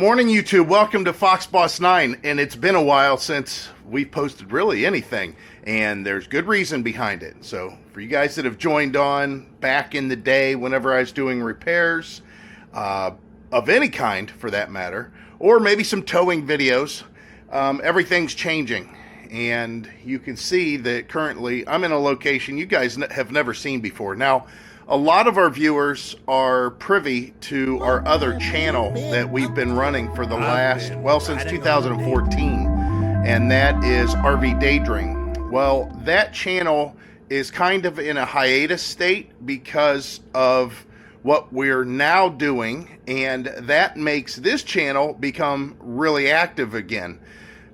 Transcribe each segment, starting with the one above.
Morning, YouTube. Welcome to Fox Boss 9, and it's been a while since we've posted really anything, and there's good reason behind it. So for you guys that have joined on back in the day whenever I was doing repairs of any kind for that matter, or maybe some towing videos, everything's changing. And you can see that currently I'm in a location you guys have never seen before. Now, a lot of our viewers are privy to our other channel that we've been running for the last, well, since 2014, and that is RV Daydream. Well, that channel is kind of in a hiatus state because of what we're now doing, and that makes this channel become really active again.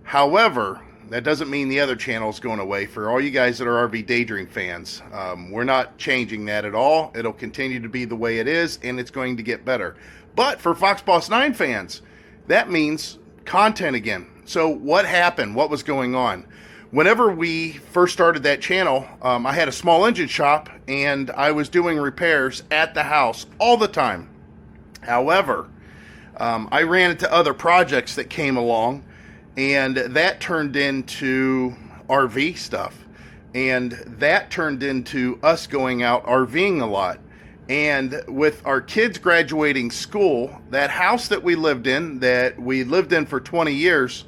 However, that doesn't mean the other channel is going away. For all you guys that are RV Daydream fans, we're not changing that at all. It'll continue to be the way it is, and it's going to get better. But for Fox Boss 9 fans, that means content again. So what happened? What was going on? Whenever we first started that channel, I had a small engine shop, and I was doing repairs at the house all the time. However, I ran into other projects that came along, and that turned into RV stuff. And that turned into us going out RVing a lot. And with our kids graduating school, that house that we lived in for 20 years,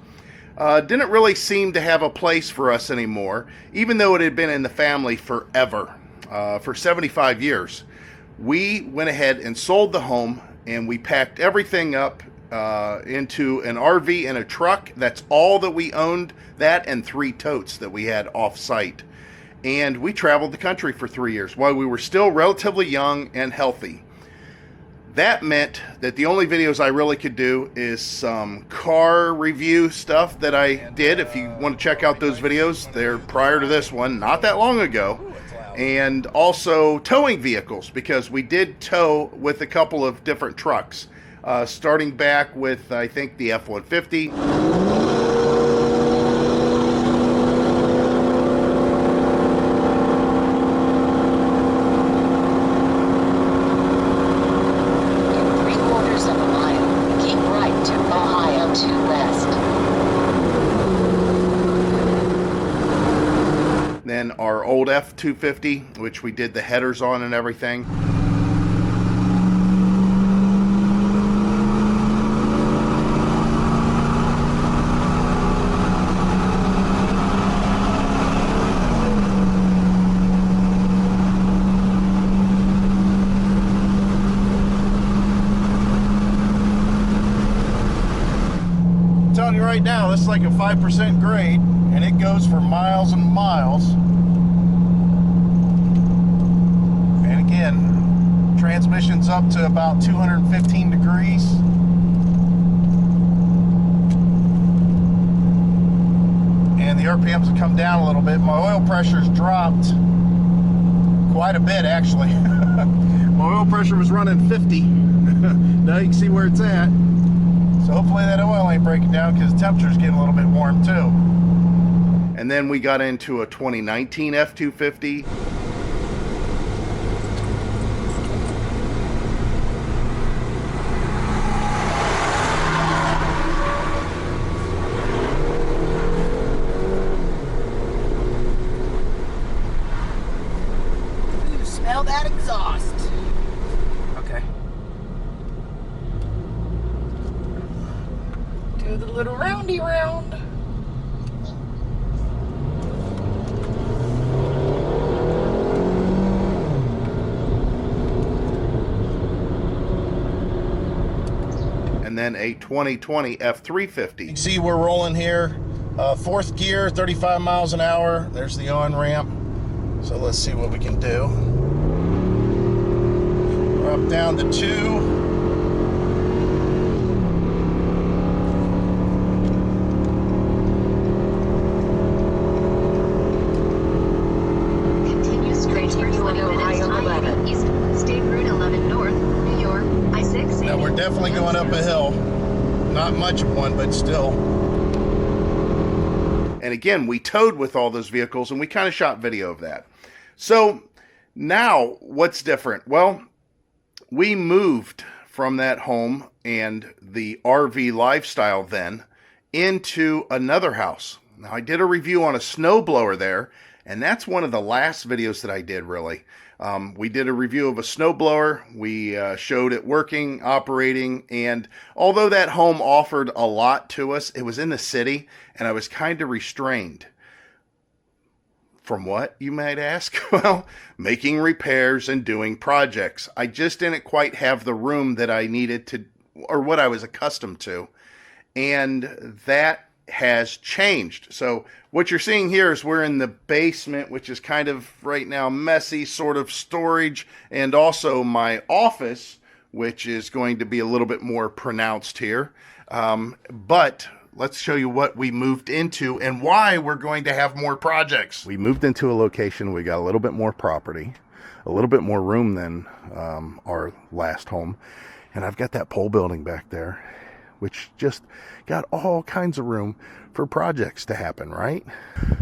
didn't really seem to have a place for us anymore, even though it had been in the family forever, for 75 years. We went ahead and sold the home, and we packed everything up into an RV and a truck. That's all that we owned, that and 3 totes that we had off-site. And we traveled the country for 3 years while we were still relatively young and healthy. That meant that the only videos I really could do is some car review stuff that I did. If you want to check out those videos, they're prior to this one, not that long ago. And also towing vehicles, because we did tow with a couple of different trucks. Starting back with, I think, the F-150. Then our old F-250, which we did the headers on and everything. I'm telling you right now, this is like a 5% grade, and it goes for miles and miles. And again, transmission's up to about 215 degrees. And the RPMs have come down a little bit. My oil pressure's dropped quite a bit, actually. My oil pressure was running 50. Now you can see where it's at. So hopefully that oil ain't breaking down, because the temperature's getting a little bit warm too. And then we got into a 2019 F-250. Ooh, smell that exhaust. Okay. Do the little roundy round. And then a 2020 F-350. You can see we're rolling here, 4th gear, 35 miles an hour. There's the on-ramp. So let's see what we can do. We're up down to 2. Now we're definitely going up a hill. Not much of one, but still. And again, we towed with all those vehicles, and we kind of shot video of that. So now, what's different? Well, we moved from that home and the RV lifestyle then into another house. Now, I did a review on a snowblower there, and that's one of the last videos that I did, really. We did a review of a snowblower. We showed it working, operating, and although that home offered a lot to us, it was in the city, and I was kind of restrained. From what, you might ask? Well, making repairs and doing projects. I just didn't quite have the room that I needed to, or what I was accustomed to, and that has changed. So what you're seeing here is we're in the basement, which is kind of right now messy, sort of storage, and also my office, which is going to be a little bit more pronounced here. But let's show you what we moved into and why we're going to have more projects. We moved into a location, we got a little bit more property, a little bit more room than our last home, and I've got that pole building back there, which just got all kinds of room for projects to happen, right?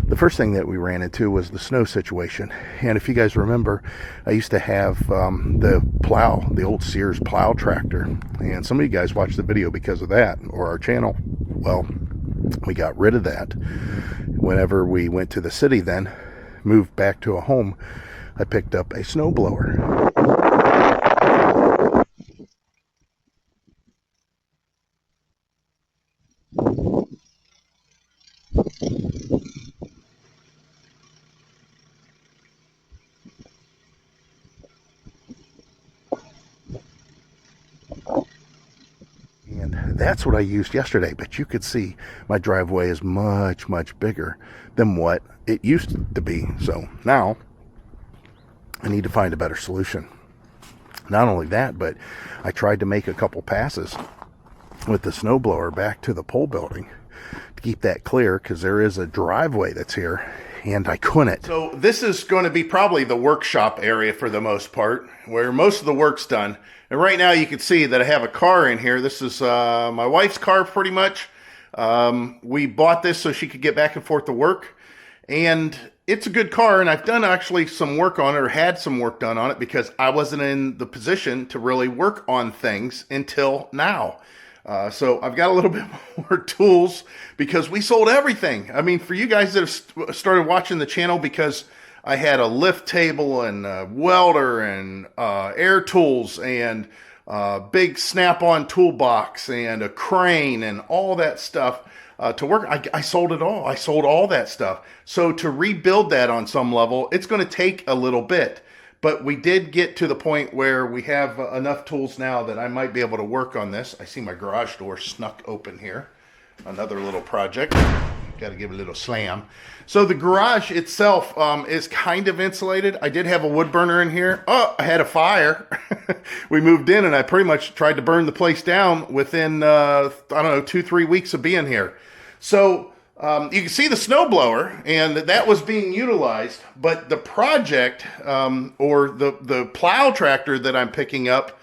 The first thing that we ran into was the snow situation. And if you guys remember, I used to have the plow, the old Sears plow tractor. And some of you guys watched the video because of that, or our channel. Well, we got rid of that. Whenever we went to the city then, moved back to a home, I picked up a snowblower. And that's what I used yesterday, but you could see my driveway is much, much bigger than what it used to be. So now I need to find a better solution. Not only that, but I tried to make a couple passes with the snowblower back to the pole building to keep that clear, because there is a driveway that's here and I couldn't. So this is going to be probably the workshop area for the most part, where most of the work's done. And right now you can see that I have a car in here. This is my wife's car pretty much. We bought this so she could get back and forth to work. And it's a good car, and I've done actually some work on it, or had some work done on it, because I wasn't in the position to really work on things until now. So I've got a little bit more tools because we sold everything. I mean, for you guys that have started watching the channel, because I had a lift table and a welder and air tools and big snap-on toolbox and a crane and all that stuff to work. I sold it all. I sold all that stuff. So to rebuild that on some level, it's going to take a little bit. But we did get to the point where we have enough tools now that I might be able to work on this. I see my garage door snuck open here. Another little project. Got to give it a little slam. So the garage itself is kind of insulated. I did have a wood burner in here. Oh, I had a fire. We moved in and I pretty much tried to burn the place down within, I don't know, 2-3 weeks of being here. So you can see the snowblower, and that was being utilized, but the project or the plow tractor that I'm picking up,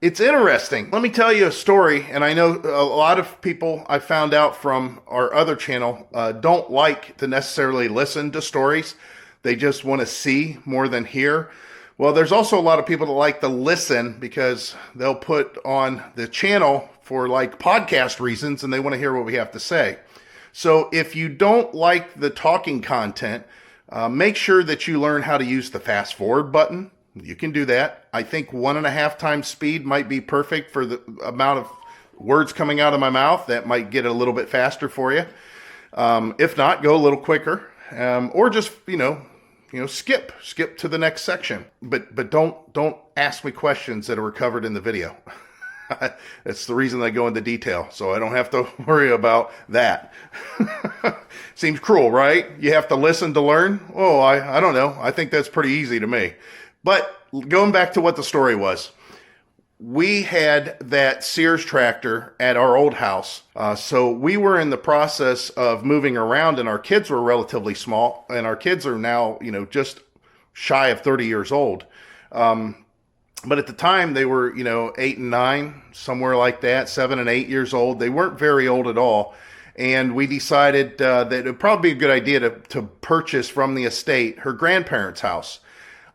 it's interesting. Let me tell you a story, and I know a lot of people I found out from our other channel don't like to necessarily listen to stories. They just want to see more than hear. Well, there's also a lot of people that like to listen because they'll put on the channel for like podcast reasons, and they want to hear what we have to say. So if you don't like the talking content, make sure that you learn how to use the fast forward button. You can do that. I think 1.5 times speed might be perfect for the amount of words coming out of my mouth. That might get it a little bit faster for you. If not, go a little quicker, or just skip to the next section. But don't ask me questions that are covered in the video. That's the reason I go into detail, so I don't have to worry about that. Seems cruel, right? You have to listen to learn? Oh, I don't know. I think that's pretty easy to me. But going back to what the story was, we had that Sears tractor at our old house. So we were in the process of moving around, and our kids were relatively small, and our kids are now, just shy of 30 years old. But at the time, they were, 8 and 9, somewhere like that, 7 and 8 years old. They weren't very old at all. And we decided that it would probably be a good idea to purchase from the estate her grandparents' house.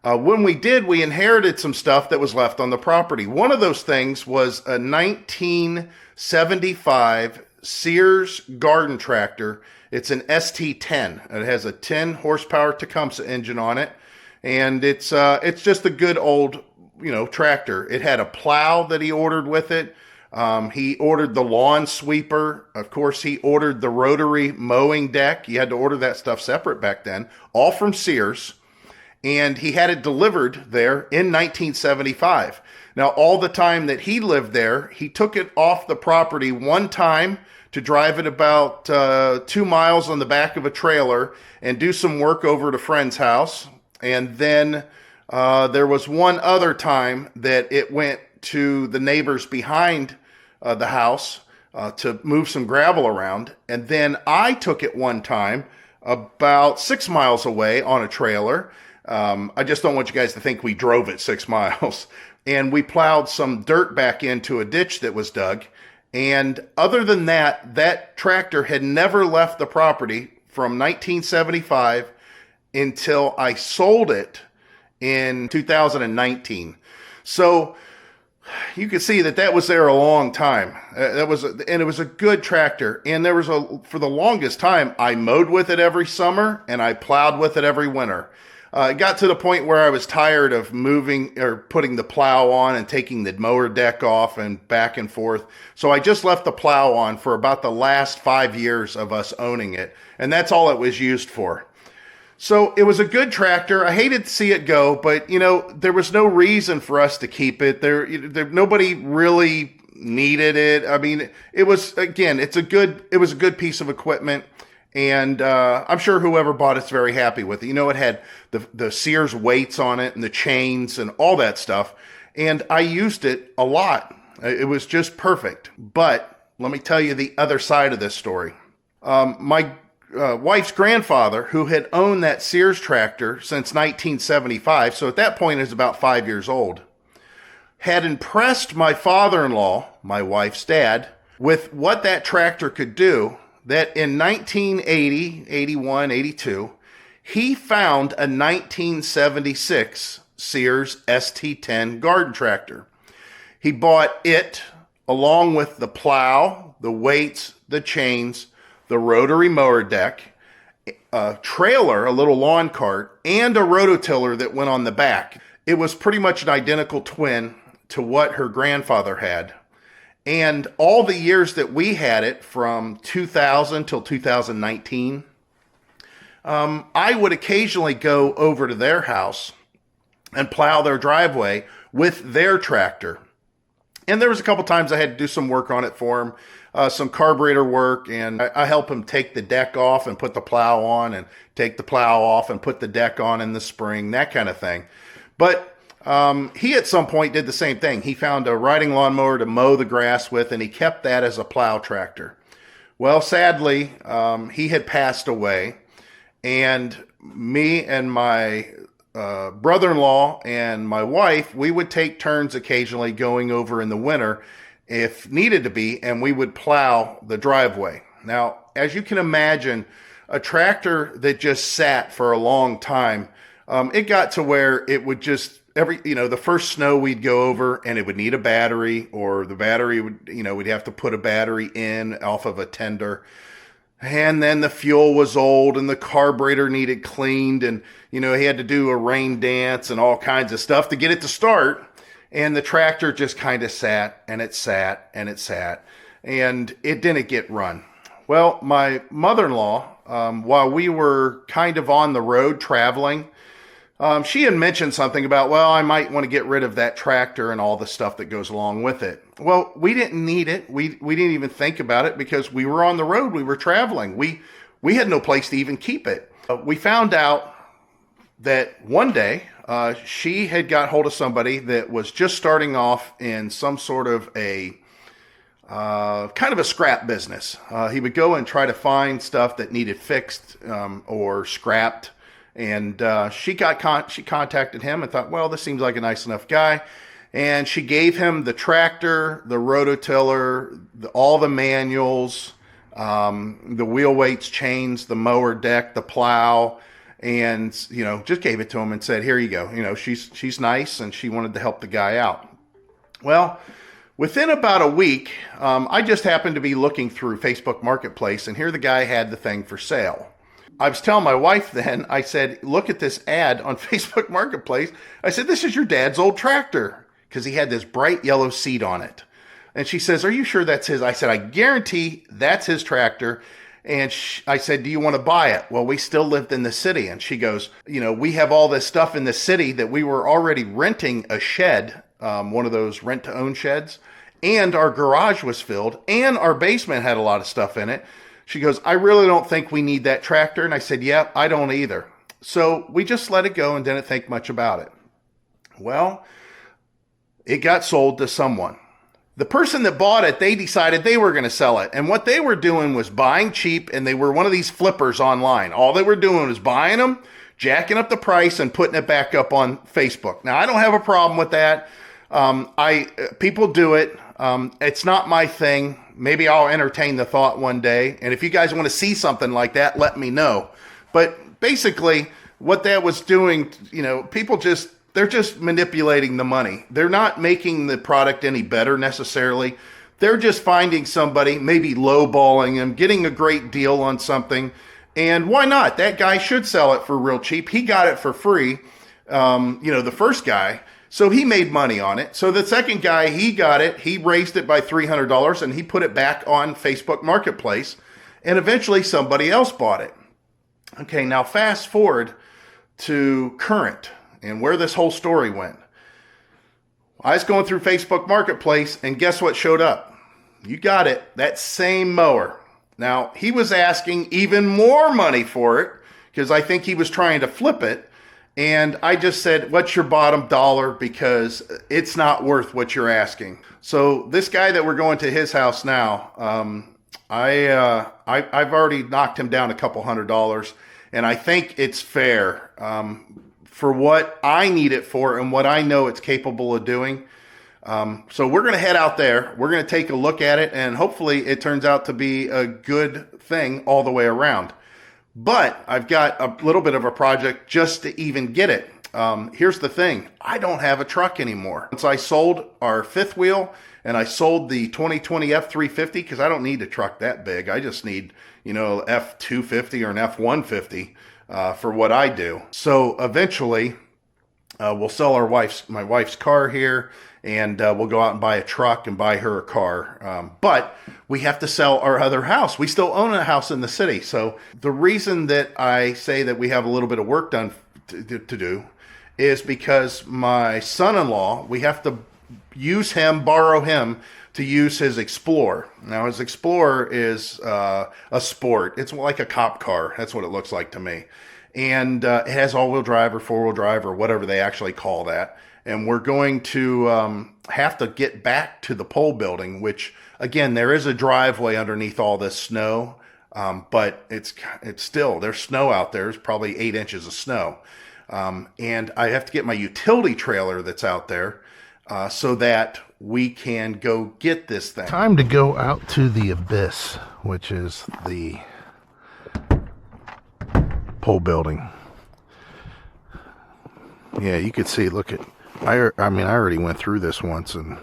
When we did, we inherited some stuff that was left on the property. One of those things was a 1975 Sears garden tractor. It's an ST10. It has a 10 horsepower Tecumseh engine on it, and it's just a good old, tractor. It had a plow that he ordered with it. He ordered the lawn sweeper. Of course, he ordered the rotary mowing deck. You had to order that stuff separate back then, all from Sears. And he had it delivered there in 1975. Now, all the time that he lived there, he took it off the property one time to drive it about 2 miles on the back of a trailer and do some work over at a friend's house. And then there was one other time that it went to the neighbors behind the house to move some gravel around. And then I took it one time about 6 miles away on a trailer. I just don't want you guys to think we drove it 6 miles. And we plowed some dirt back into a ditch that was dug. And other than that, that tractor had never left the property from 1975 until I sold it in 2019. So you can see that was there a long time. And it was a good tractor. And for the longest time, I mowed with it every summer and I plowed with it every winter. It got to the point where I was tired of moving or putting the plow on and taking the mower deck off and back and forth. So I just left the plow on for about the last 5 years of us owning it. And that's all it was used for. So it was a good tractor. I hated to see it go, but there was no reason for us to keep it. Nobody really needed it. I mean, it was a good piece of equipment. And I'm sure whoever bought it's very happy with it. It had the Sears weights on it and the chains and all that stuff. And I used it a lot. It was just perfect. But let me tell you the other side of this story. My wife's grandfather, who had owned that Sears tractor since 1975, so at that point it was about 5 years old, had impressed my father-in-law, my wife's dad, with what that tractor could do. That in 1980, 81, 82, he found a 1976 Sears ST10 garden tractor. He bought it along with the plow, the weights, the chains, the rotary mower deck, a trailer, a little lawn cart, and a rototiller that went on the back. It was pretty much an identical twin to what her grandfather had. And all the years that we had it, from 2000 till 2019, I would occasionally go over to their house and plow their driveway with their tractor. And there was a couple times I had to do some work on it for him, some carburetor work, and I help him take the deck off and put the plow on, and take the plow off and put the deck on in the spring, that kind of thing. But he at some point did the same thing. He found a riding lawnmower to mow the grass with, and he kept that as a plow tractor. Well, sadly, he had passed away, and me and my brother-in-law and my wife, we would take turns occasionally going over in the winter if needed to be, and we would plow the driveway. Now, as you can imagine, a tractor that just sat for a long time, it got to where it would just, the first snow we'd go over and it would need a battery, or the battery would, we'd have to put a battery in off of a tender. And then the fuel was old and the carburetor needed cleaned, and, he had to do a rain dance and all kinds of stuff to get it to start. And the tractor just kind of sat and it sat and it sat, and it didn't get run. Well, my mother-in-law, while we were kind of on the road traveling, she had mentioned something about, well, I might want to get rid of that tractor and all the stuff that goes along with it. Well, we didn't need it. We didn't even think about it because we were on the road. We were traveling. We had no place to even keep it. We found out that one day she had got hold of somebody that was just starting off in some sort of a kind of a scrap business. He would go and try to find stuff that needed fixed or scrapped. And she contacted him and thought, well, this seems like a nice enough guy. And she gave him the tractor, the rototiller, all the manuals, the wheel weights, chains, the mower deck, the plow. and, just gave it to him and said, here you go. She's nice, and she wanted to help the guy out. Well, within about a week, I just happened to be looking through Facebook Marketplace, and here the guy had the thing for sale. I was telling my wife then, I said, look at this ad on Facebook Marketplace. I said, this is your dad's old tractor, because he had this bright yellow seat on it. And she says, are you sure that's his? I said, I guarantee that's his tractor. And I said, do you want to buy it? Well, we still lived in the city. And she goes, we have all this stuff in the city that we were already renting a shed, one of those rent-to-own sheds, and our garage was filled, and our basement had a lot of stuff in it. She goes, I really don't think we need that tractor. And I said, yeah, I don't either. So we just let it go and didn't think much about it. Well, it got sold to someone. The person that bought it, they decided they were going to sell it. And what they were doing was buying cheap, and they were one of these flippers online. All they were doing was buying them, jacking up the price, and putting it back up on Facebook. Now, I don't have a problem with that. People do it. It's not my thing. Maybe I'll entertain the thought one day. And if you guys want to see something like that, let me know. But basically, what that was doing, they're just manipulating the money. They're not making the product any better necessarily. They're just finding somebody, maybe lowballing them, getting a great deal on something. And why not? That guy should sell it for real cheap. He got it for free, the first guy. So he made money on it. So the second guy, he got it. He raised it by $300, and he put it back on Facebook Marketplace. And eventually somebody else bought it. Okay, now fast forward to current and where this whole story went. I was going through Facebook Marketplace, and guess what showed up? You got it, that same mower. Now, he was asking even more money for it, because I think he was trying to flip it. And I just said, what's your bottom dollar? Because it's not worth what you're asking. So this guy that we're going to his house now, I've already knocked him down a couple $100, and I think it's fair. For what I need it for and what I know it's capable of doing. So we're going to head out there. We're going to take a look at it, and hopefully it turns out to be a good thing all the way around. But I've got a little bit of a project just to even get it. Here's the thing. I don't have a truck anymore. Once I sold our fifth wheel, and I sold the 2020 F350, because I don't need a truck that big. I just need, F250 or an F150. For what I do. So eventually we'll sell my wife's car here, and we'll go out and buy a truck and buy her a car. But we have to sell our other house. We still own a house in the city. So the reason that I say that we have a little bit of work done to do is because my son-in-law, we have to borrow him to use his Explorer. Now, his Explorer is a sport. It's like a cop car. That's what it looks like to me. And it has all-wheel drive or four-wheel drive or whatever they actually call that. And we're going to have to get back to the pole building, which, again, there is a driveway underneath all this snow. But it's still, there's snow out there. There's probably 8 inches of snow. And I have to get my utility trailer that's out there so that we can go get this thing. Time to go out to the abyss, which is the pole building. Yeah, you can see, look at, I already went through this once, and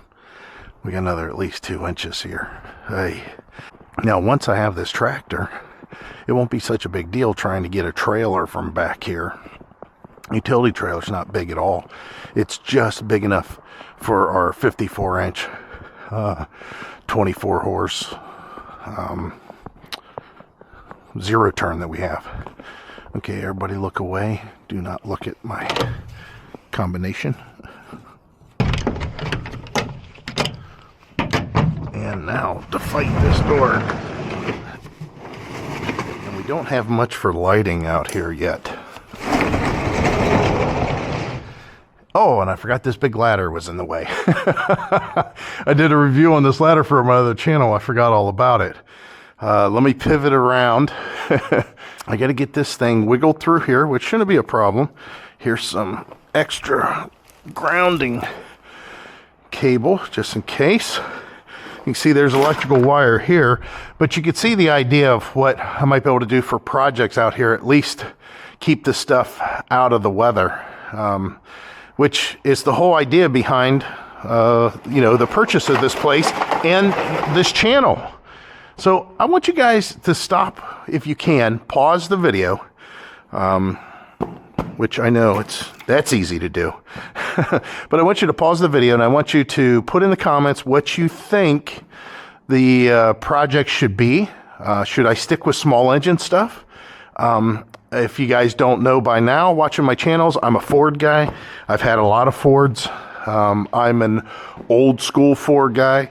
we got another at least 2 inches here. Hey. Now, once I have this tractor, it won't be such a big deal trying to get a trailer from back here. Utility trailer's not big at all. It's just big enough for our 54-inch, 24-horse, zero turn that we have. Okay, everybody look away. Do not look at my combination. And now to fight this door. And we don't have much for lighting out here yet. Oh, and I forgot this big ladder was in the way. I did a review on this ladder for my other channel. I forgot all about it. Let me pivot around. I got to get this thing wiggled through here, which shouldn't be a problem. Here's some extra grounding cable, just in case. can see there's electrical wire here, but you can see the idea of what I might be able to do for projects out here, at least keep the stuff out of the weather, which is the whole idea behind, you know, the purchase of this place and this channel. So I want you guys to stop, if you can, pause the video, which I know that's easy to do. But I want you to pause the video and I want you to put in the comments what you think the project should be. Should I stick with small engine stuff? If you guys don't know by now, watching my channels, I'm a Ford guy. I've had a lot of Fords. I'm an old school Ford guy.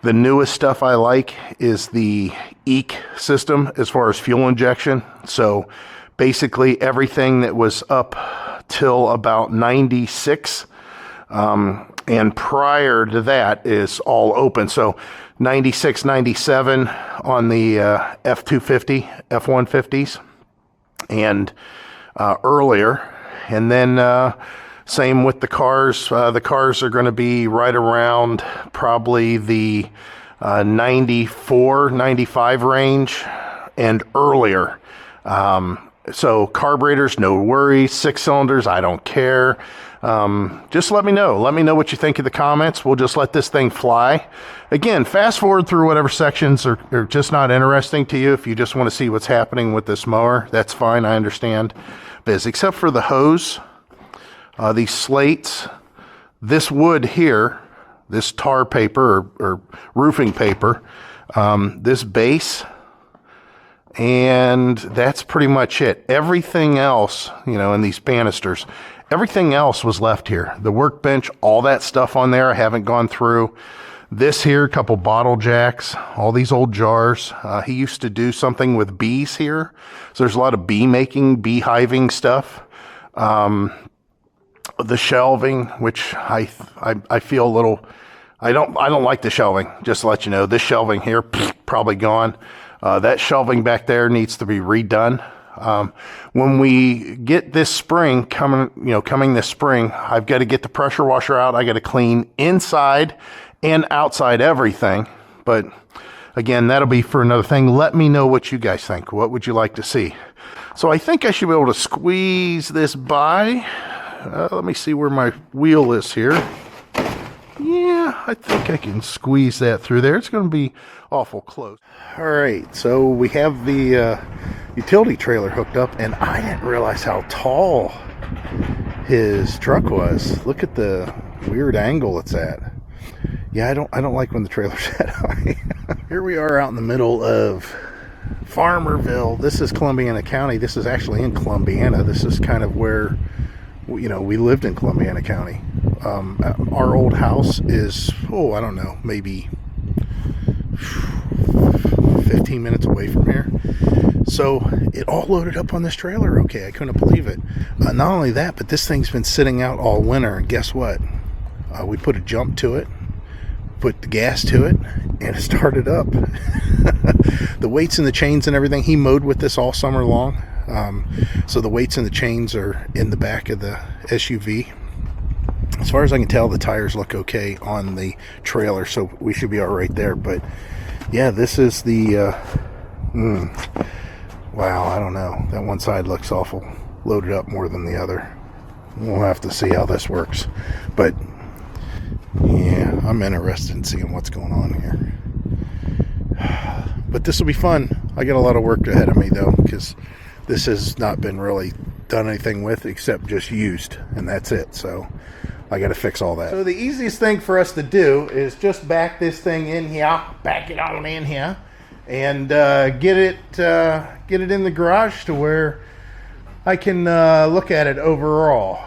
The newest stuff I like is the EEC system as far as fuel injection. So basically everything that was up till about 96 and prior to that is all open. So 96, 97 on the F-250, F-150s and earlier. And then same with the cars. The cars are going to be right around probably the 94, 95 range and earlier. So carburetors, no worries. 6 cylinders, I don't care. Just let me know. Let me know what you think in the comments. We'll just let this thing fly. Again, fast forward through whatever sections are just not interesting to you. If you just want to see what's happening with this mower, that's fine. I understand. But except for the hose, these slates, this wood here, this tar paper or roofing paper, this base, and that's pretty much it. Everything else, you know, in these banisters, everything else was left here. The workbench, all that stuff on there, I haven't gone through. This here, a couple bottle jacks, all these old jars. He used to do something with bees here. So there's a lot of bee making, beehiving stuff. The shelving, which I feel a little, I don't like the shelving, just to let you know. This shelving here, probably gone. That shelving back there needs to be redone. When we get this spring coming this spring, I've got to get the pressure washer out. I got to clean inside and outside everything. But again, that'll be for another thing. Let me know what you guys think. What would you like to see? So I think I should be able to squeeze this by. Let me see where my wheel is here. Yeah, I think I can squeeze that through there. It's going to be awful close. All right, so we have the utility trailer hooked up, and I didn't realize how tall his truck was. Look at the weird angle it's at. Yeah, I don't like when the trailer's that high. Here we are out in the middle of Farmerville. This is Columbiana County. This is actually in Columbiana. This is kind of where, you know, we lived in Columbiana County. Our old house is, I don't know, maybe 15 minutes away from here. So it all loaded up on this trailer. Okay, I couldn't believe it. Not only that, but this thing's been sitting out all winter. And guess what? We put a jump to it, put the gas to it, and it started up. The weights and the chains and everything, he mowed with this all summer long. So the weights and the chains are in the back of the SUV. As far as I can tell, the tires look okay on the trailer, so we should be all right there. But yeah, this is the wow, I don't know, that one side looks awful loaded up more than the other. We'll have to see how this works. But yeah, I'm interested in seeing what's going on here. But this will be fun. I got a lot of work ahead of me though, because this has not been really done anything with except just used, and that's it. So I got to fix all that. So the easiest thing for us to do is just back this thing in here, back it on in here, and get it in the garage to where I can look at it overall.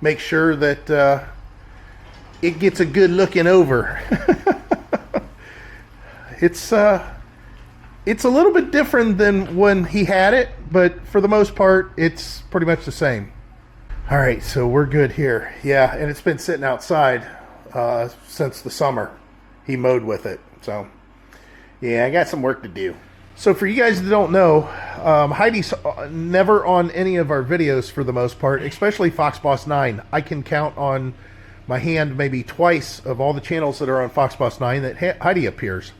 Make sure that it gets a good looking over. It's a little bit different than when he had it, but for the most part, it's pretty much the same. All right, so we're good here. Yeah, and it's been sitting outside since the summer. He mowed with it, so yeah, I got some work to do. So for you guys that don't know, Heidi's never on any of our videos for the most part, especially Fox Boss 9. I can count on my hand maybe twice of all the channels that are on Fox Boss 9 that Heidi appears.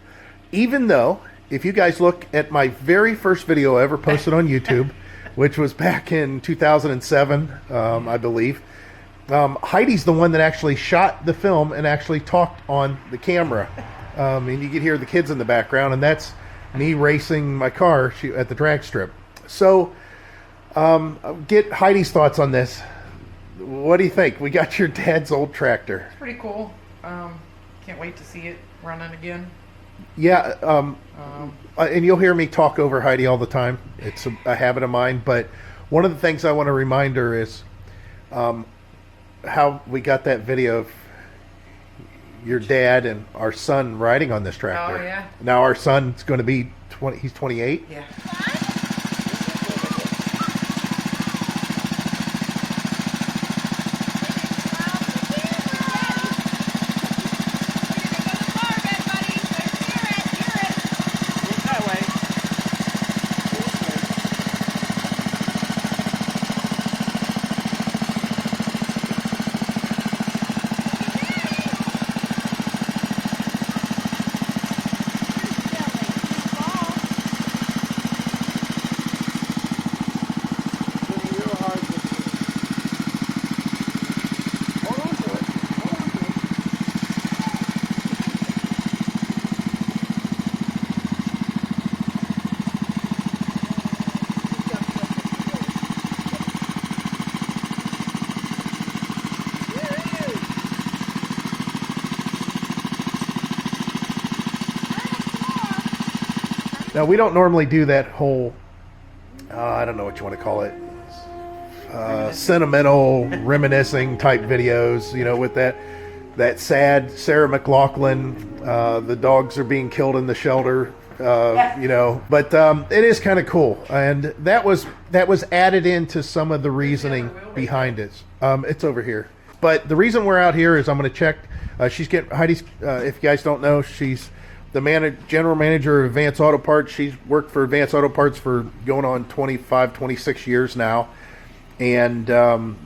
Even though, if you guys look at my very first video I ever posted on YouTube, which was back in 2007, I believe, Heidi's the one that actually shot the film and actually talked on the camera. And you can hear the kids in the background, and that's me racing my car at the drag strip. So, get Heidi's thoughts on this. What do you think? We got your dad's old tractor. It's pretty cool. Can't wait to see it running again. Yeah, and you'll hear me talk over Heidi all the time. It's a habit of mine. But one of the things I want to remind her is how we got that video of your dad and our son riding on this tractor. Oh, yeah. Now our son's going to be 20. He's 28. Yeah. Now, we don't normally do that whole, I don't know what you want to call it, sentimental, reminiscing type videos, you know, with that sad Sarah McLachlan, the dogs are being killed in the shelter, you know, but it is kind of cool. And that was added into some of the reasoning behind it. It's over here. But the reason we're out here is I'm going to check, Heidi's, if you guys don't know, she's the general manager of Advance Auto Parts. She's worked for Advance Auto Parts for going on 25, 26 years now. And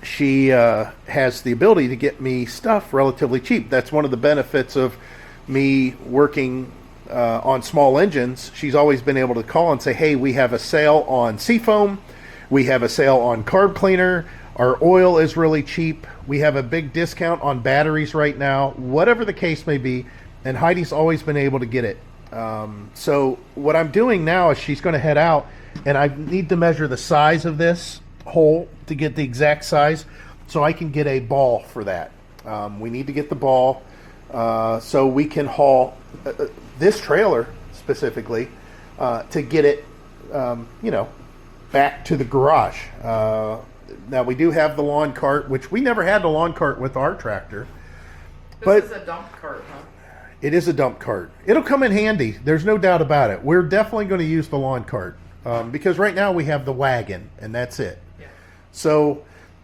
she has the ability to get me stuff relatively cheap. That's one of the benefits of me working on small engines. She's always been able to call and say, hey, we have a sale on Seafoam. We have a sale on carb cleaner. Our oil is really cheap. We have a big discount on batteries right now. Whatever the case may be. And Heidi's always been able to get it. So what I'm doing now is she's going to head out, and I need to measure the size of this hole to get the exact size so I can get a ball for that. We need to get the ball so we can haul this trailer specifically to get it, you know, back to the garage. Now, we do have the lawn cart, which we never had the lawn cart with our tractor. This is a dump cart, huh? It is a dump cart. It'll come in handy. There's no doubt about it. We're definitely going to use the lawn cart because right now we have the wagon, and that's it. Yeah. So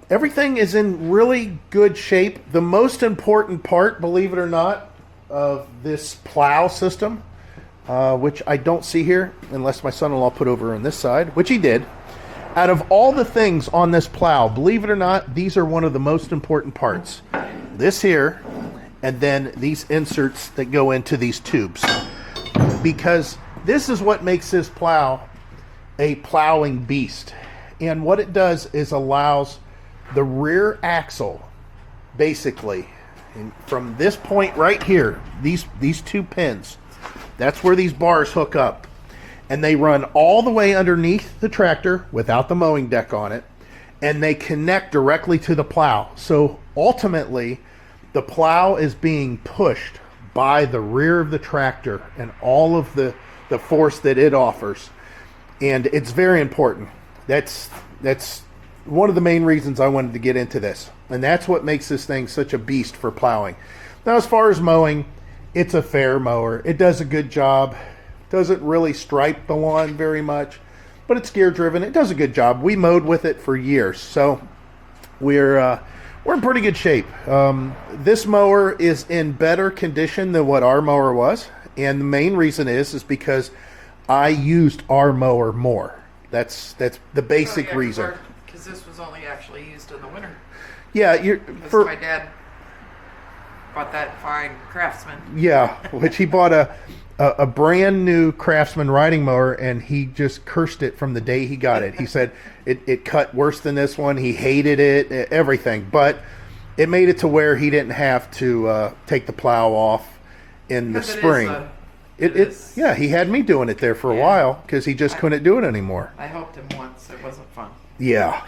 everything is in really good shape. The most important part, believe it or not, of this plow system, which I don't see here, unless my son-in-law put over on this side, which he did. Out of all the things on this plow, believe it or not, these are one of the most important parts. This here, and then these inserts that go into these tubes. Because this is what makes this plow a plowing beast. And what it does is allows the rear axle, basically, from this point right here, these two pins, that's where these bars hook up. And they run all the way underneath the tractor without the mowing deck on it. And they connect directly to the plow. So ultimately, the plow is being pushed by the rear of the tractor and all of the force that it offers. And it's very important. That's one of the main reasons I wanted to get into this. And that's what makes this thing such a beast for plowing. Now, as far as mowing, it's a fair mower. It does a good job. Doesn't really stripe the lawn very much, but it's gear driven. It does a good job. We mowed with it for years. So we're in pretty good shape. This mower is in better condition than what our mower was. And the main reason is because I used our mower more. That's the basic reason. Because this was only actually used in the winter. Yeah, you're Because my dad bought that fine Craftsman. yeah, which he bought a brand new Craftsman riding mower, and he just cursed it from the day he got it. He said it cut worse than this one. He hated it, everything, but it made it to where he didn't have to take the plow off in the spring. Yeah, he had me doing it there for a while because he just couldn't do it anymore. I helped him once. It wasn't fun. Yeah.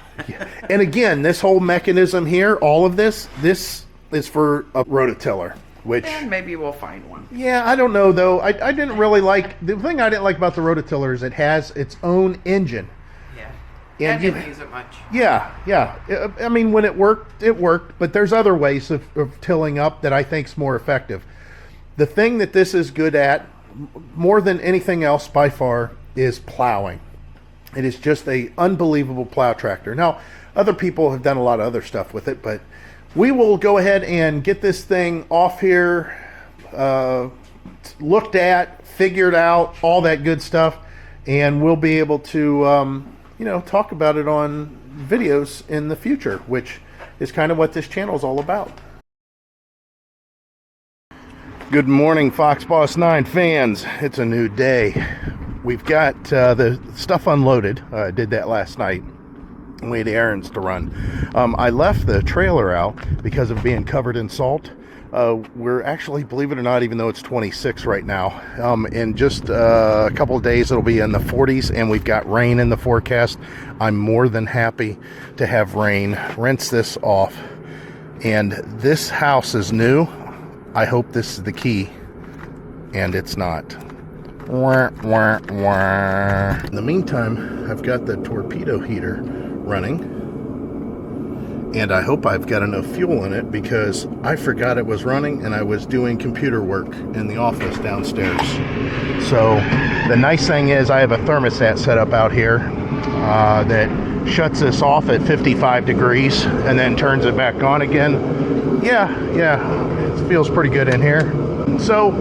And again, this whole mechanism here, all of this is for a rototiller, which... And maybe we'll find one. Yeah, I don't know, though. I didn't really like... The thing I didn't like about the rototiller is it has its own engine. Yeah. And I didn't use it much. Yeah. I mean, when it worked, but there's other ways of tilling up that I think is more effective. The thing that this is good at, more than anything else by far, is plowing. It is just a unbelievable plow tractor. Now, other people have done a lot of other stuff with it, but we will go ahead and get this thing off here, looked at, figured out, all that good stuff, and we'll be able to, talk about it on videos in the future, which is kind of what this channel is all about. Good morning, Fox Boss 9 fans. It's a new day. We've got the stuff unloaded. I did that last night. We had errands to run. I left the trailer out because of being covered in salt. We're actually, believe it or not, even though it's 26 right now, in just a couple of days it'll be in the 40s, and we've got rain in the forecast. I'm more than happy to have rain. Rinse this off. And this house is new. I hope this is the key, and it's not. Wah, wah, wah. In the meantime, I've got the torpedo heater running, and I hope I've got enough fuel in it because I forgot it was running and I was doing computer work in the office downstairs. So the nice thing is I have a thermostat set up out here that shuts this off at 55 degrees and then turns it back on again. Yeah, it feels pretty good in here. So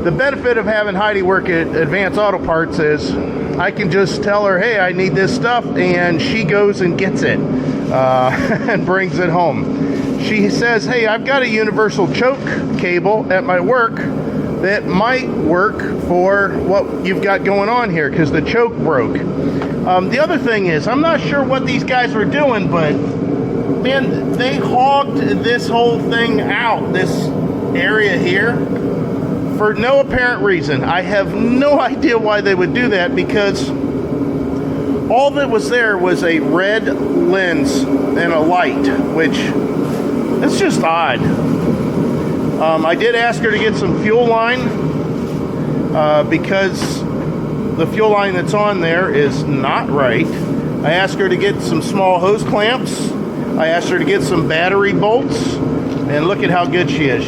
the benefit of having Heidi work at Advanced Auto Parts is I can just tell her, hey, I need this stuff, and she goes and gets it and brings it home. She says, hey, I've got a universal choke cable at my work that might work for what you've got going on here because the choke broke. The other thing is, I'm not sure what these guys were doing, but man, they hogged this whole thing out, this area here, for no apparent reason. I have no idea why they would do that because all that was there was a red lens and a light, which it's just odd. I did ask her to get some fuel line because the fuel line that's on there is not right. I asked her to get some small hose clamps. I asked her to get some battery bolts, and look at how good she is.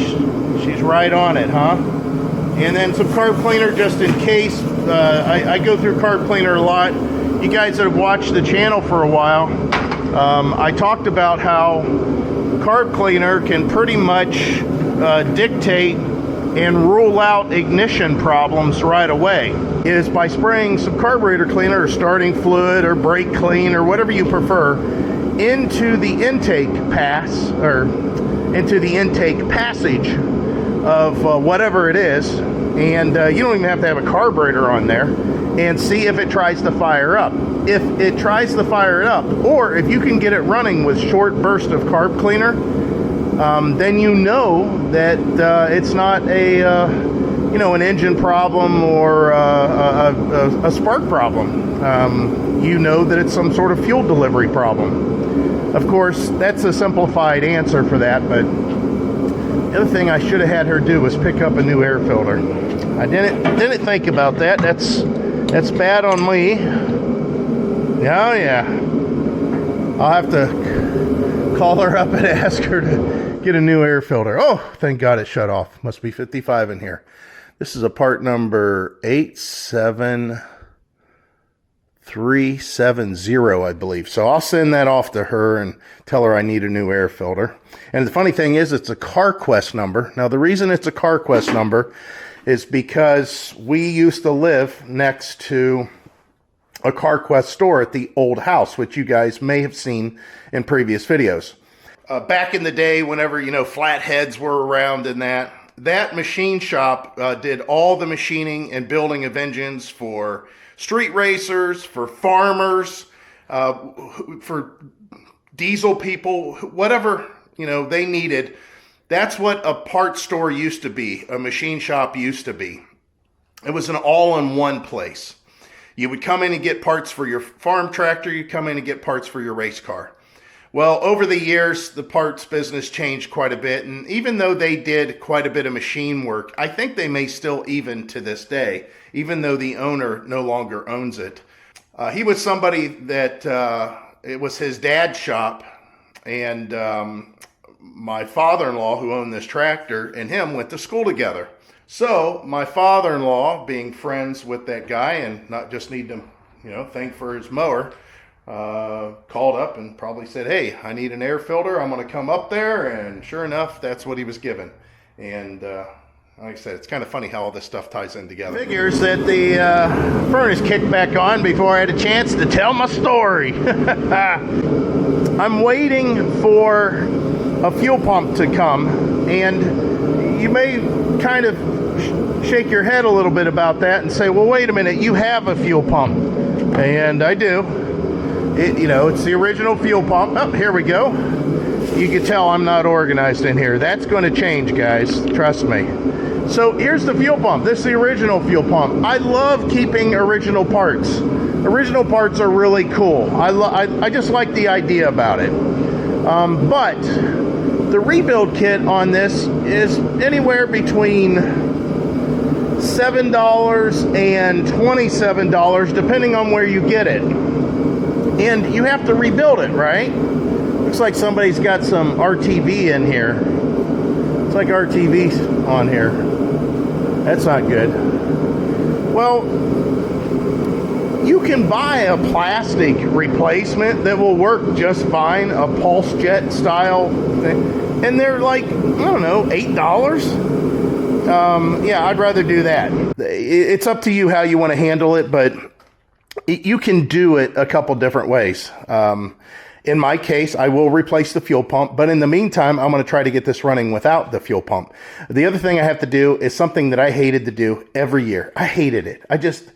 She's right on it, huh? And then some carb cleaner just in case. I go through carb cleaner a lot. You guys that have watched the channel for a while, I talked about how carb cleaner can pretty much dictate and rule out ignition problems right away. Is by spraying some carburetor cleaner or starting fluid or brake clean or whatever you prefer into the intake pass or into the intake passage of whatever it is, and you don't even have to have a carburetor on there, and see if it tries to fire up. If it tries to fire it up, or if you can get it running with short burst of carb cleaner, then you know that it's not an engine problem or a spark problem. You know that it's some sort of fuel delivery problem. Of course, that's a simplified answer for that, but the other thing I should have had her do was pick up a new air filter. I didn't think about that. That's bad on me. Yeah. I'll have to call her up and ask her to get a new air filter. Oh, thank God it shut off. Must be 55 in here. This is a part number 87370, I believe. So I'll send that off to her and tell her I need a new air filter. And the funny thing is, it's a CarQuest number. Now, the reason it's a CarQuest number is because we used to live next to a CarQuest store at the old house, which you guys may have seen in previous videos. back in the day, whenever, you know, flatheads were around and that machine shop did all the machining and building of engines for street racers, for farmers, for diesel people, whatever, you know, they needed. That's what a parts store used to be, a machine shop used to be. It was an all-in-one place. You would come in and get parts for your farm tractor, you come in and get parts for your race car. Well, over the years, the parts business changed quite a bit, and even though they did quite a bit of machine work, I think they may still even to this day, even though the owner no longer owns it. He was somebody that, it was his dad's shop, and my father-in-law, who owned this tractor, and him went to school together. So my father-in-law, being friends with that guy and not just need to, you know, thank for his mower, called up and probably said, hey, I need an air filter. I'm going to come up there. And sure enough, that's what he was given. And like I said, it's kind of funny how all this stuff ties in together. Figures that the furnace kicked back on before I had a chance to tell my story. I'm waiting for a fuel pump to come, and you may kind of shake your head a little bit about that and say, well, wait a minute, you have a fuel pump. And I do. You know, it's the original fuel pump. Oh, here we go. You can tell I'm not organized in here. That's going to change, guys. Trust me. So here's the fuel pump. This is the original fuel pump. I love keeping original parts. Original parts are really cool. I just like the idea about it. But the rebuild kit on this is anywhere between $7 and $27, depending on where you get it. And you have to rebuild it, right? Looks like somebody's got some RTV in here. It's like RTV's on here. That's not good. Well, you can buy a plastic replacement that will work just fine, a pulse jet style thing. And they're like, I don't know, $8? Yeah, I'd rather do that. It's up to you how you want to handle it, but you can do it a couple different ways. In my case, I will replace the fuel pump, but in the meantime, I'm going to try to get this running without the fuel pump. The other thing I have to do is something that I hated to do every year. I hated it. I just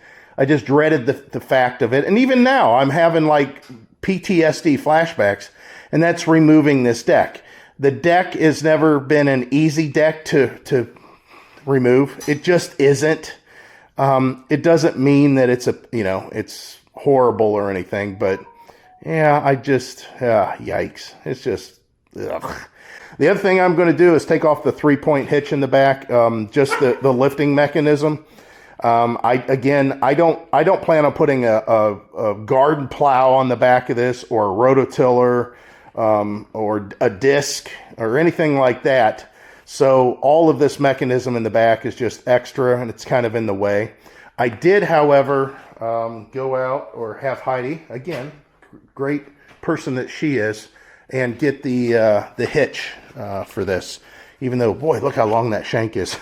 dreaded the fact of it. And even now, I'm having like PTSD flashbacks, and that's removing this deck. The deck has never been an easy deck to remove. It just isn't. It doesn't mean that it's horrible or anything, but yeah, yikes. It's just, ugh. The other thing I'm going to do is take off the 3-point hitch in the back, just the lifting mechanism. I don't plan on putting a garden plow on the back of this, or a rototiller, or a disc or anything like that. So all of this mechanism in the back is just extra, and it's kind of in the way. I did, however, go out, or have Heidi, again, great person that she is, and get the hitch for this. Even though, boy, look how long that shank is.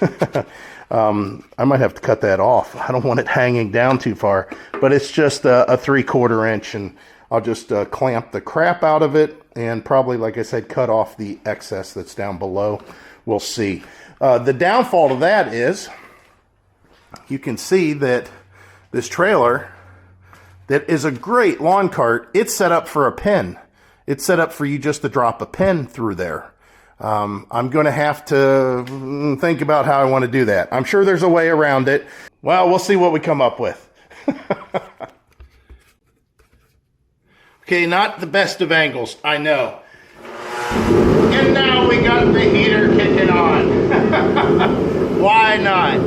I might have to cut that off. I don't want it hanging down too far, but it's just a 3/4 inch, and I'll just clamp the crap out of it, and probably, like I said, cut off the excess that's down below. We'll see. The downfall to that is, you can see that this trailer, that is a great lawn cart, it's set up for a pin. It's set up for you just to drop a pin through there. I'm going to have to think about how I want to do that. I'm sure there's a way around it. Well, we'll see what we come up with. Okay, not the best of angles, I know. And now we got the heater kicking on. Why not?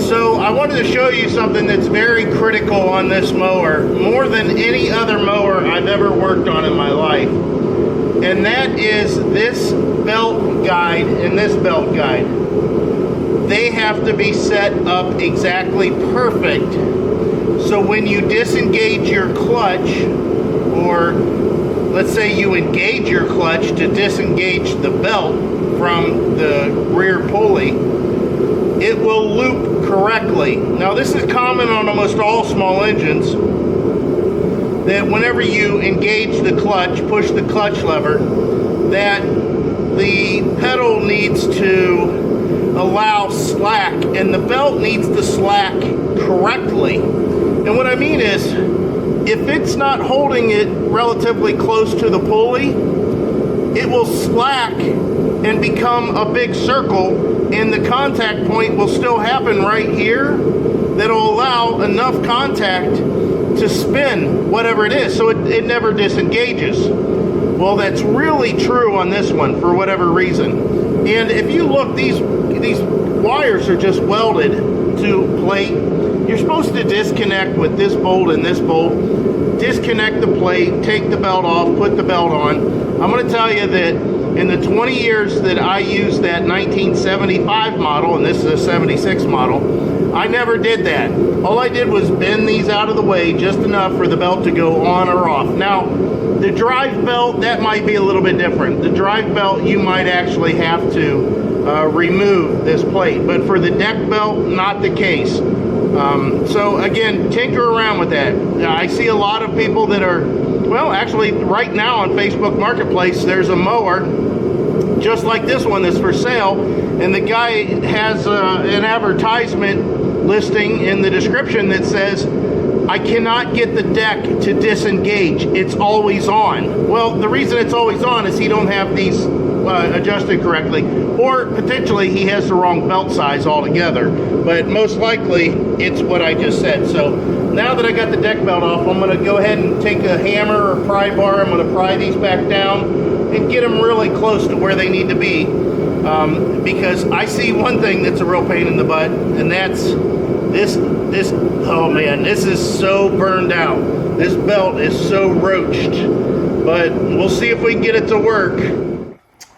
So I wanted to show you something that's very critical on this mower, more than any other mower I've ever worked on in my life. And that is this belt guide and this belt guide. They have to be set up exactly perfect. So when you disengage your clutch, or let's say you engage your clutch to disengage the belt from the rear pulley, it will loop correctly. Now this is common on almost all small engines. that whenever you engage the clutch, push the clutch lever, that the pedal needs to allow slack, and the belt needs to slack correctly. And what I mean is, if it's not holding it relatively close to the pulley, it will slack and become a big circle, and the contact point will still happen right here that'll allow enough contact to spin whatever it is, so it never disengages. Well, that's really true on this one for whatever reason. And if you look, these wires are just welded to plate. You're supposed to disconnect with this bolt and this bolt, disconnect the plate, take the belt off, put the belt on. I'm going to tell you that in the 20 years that I used that 1975 model, and this is a 76 model, I never did that. All I did was bend these out of the way just enough for the belt to go on or off. Now, the drive belt, that might be a little bit different. The drive belt, you might actually have to remove this plate, but for the deck belt, not the case. So again, tinker around with that. I see a lot of people that are, well, actually right now on Facebook Marketplace, there's a mower just like this one that's for sale, and the guy has an advertisement listing in the description that says, I cannot get the deck to disengage. It's always on. Well, the reason it's always on is he don't have these adjusted correctly, or potentially he has the wrong belt size altogether. But most likely it's what I just said. So now that I got the deck belt off, I'm going to go ahead and take a hammer or pry bar. I'm going to pry these back down and get them really close to where they need to be, because I see one thing that's a real pain in the butt, and that's this. Oh man, this is so burned out. This belt is so roached, but we'll see if we can get it to work.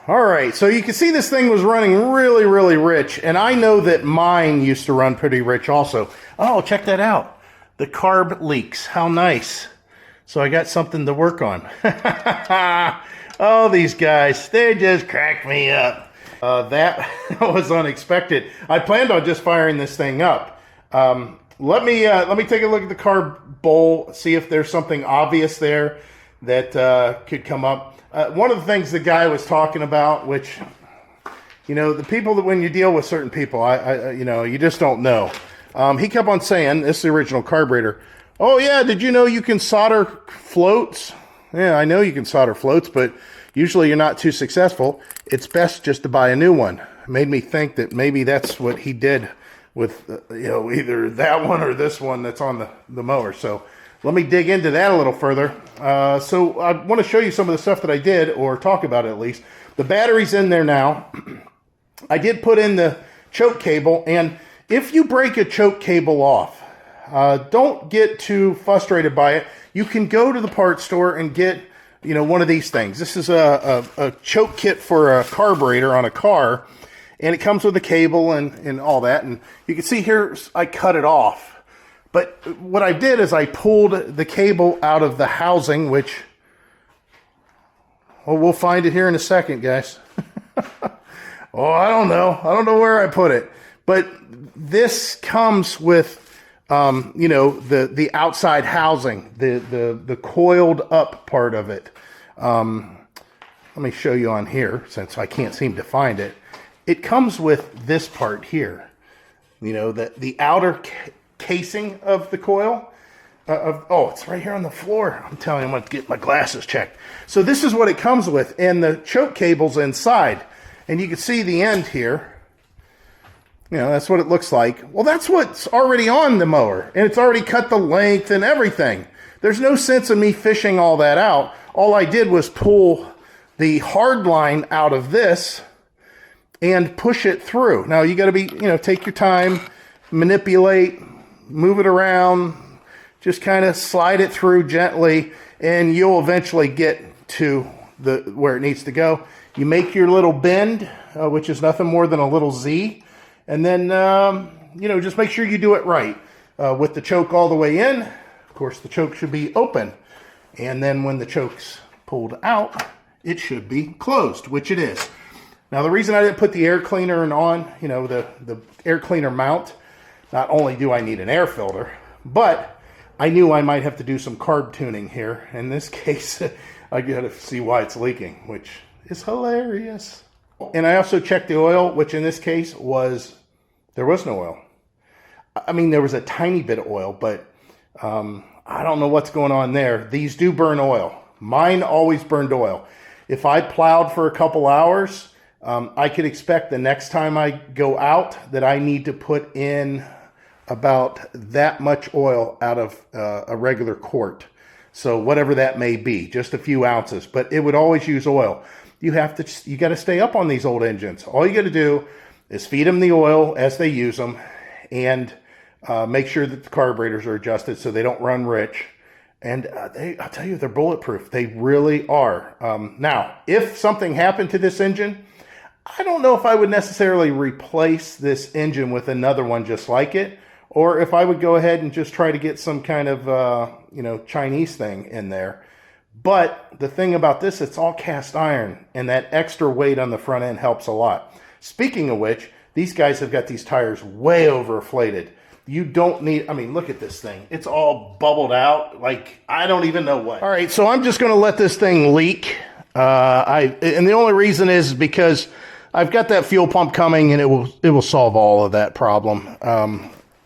All right, so you can see this thing was running really, really rich, and I know that mine used to run pretty rich also. Oh, check that out. The carb leaks. How nice. So I got something to work on. Oh, these guys, they just crack me up. That was unexpected. I planned on just firing this thing up. Let me take a look at the carb bowl, see if there's something obvious there that could come up. One of the things the guy was talking about, which, you know, the people that when you deal with certain people, you know, you just don't know. He kept on saying, this is the original carburetor. Oh yeah, did you know you can solder floats? Yeah, I know you can solder floats, but usually you're not too successful. It's best just to buy a new one. It made me think that maybe that's what he did with, you know, either that one or this one that's on the mower. So let me dig into that a little further. So I want to show you some of the stuff that I did, or talk about it at least. The battery's in there now. I did put in the choke cable, and if you break a choke cable off, don't get too frustrated by it. You can go to the parts store and get, you know, one of these things. This is a choke kit for a carburetor on a car, and it comes with a cable and all that. And you can see here, I cut it off. But what I did is I pulled the cable out of the housing, which, well, we'll find it here in a second, guys. Oh, I don't know. I don't know where I put it. But this comes with, you know, the outside housing, the coiled up part of it. Let me show you on here, since I can't seem to find it. It comes with this part here, you know, the outer casing of the coil. Oh, it's right here on the floor. I'm telling you, I'm going to get my glasses checked. So this is what it comes with, and the choke cable's inside. And you can see the end here. You know, that's what it looks like. Well, that's what's already on the mower, and it's already cut the length and everything. There's no sense in me fishing all that out. All I did was pull the hard line out of this and push it through. Now, you got to be, you know, take your time, manipulate, move it around, just kind of slide it through gently, and you'll eventually get to where it needs to go. You make your little bend, which is nothing more than a little Z, and then, you know, just make sure you do it right. With the choke all the way in, of course, the choke should be open. And then when the choke's pulled out, it should be closed, which it is. Now, the reason I didn't put the air cleaner on, you know, the air cleaner mount, not only do I need an air filter, but I knew I might have to do some carb tuning here. In this case, I got to see why it's leaking, which is hilarious. And I also checked the oil, which in this case there was no oil. I mean, there was a tiny bit of oil, but I don't know what's going on there. These do burn oil. Mine always burned oil. If I plowed for a couple hours, I could expect the next time I go out that I need to put in about that much oil out of a regular quart. So whatever that may be, just a few ounces, but it would always use oil. You got to stay up on these old engines. All you got to do is feed them the oil as they use them, and make sure that the carburetors are adjusted so they don't run rich. And I'll tell you, they're bulletproof. They really are. Now, if something happened to this engine, I don't know if I would necessarily replace this engine with another one just like it, or if I would go ahead and just try to get some kind of Chinese thing in there. But the thing about this, it's all cast iron, and that extra weight on the front end helps a lot. Speaking of which, these guys have got these tires way overinflated. You don't need, I mean, look at this thing. It's all bubbled out. Like, I don't even know what. All right, so I'm just going to let this thing leak. And the only reason is because I've got that fuel pump coming, and it will solve all of that problem.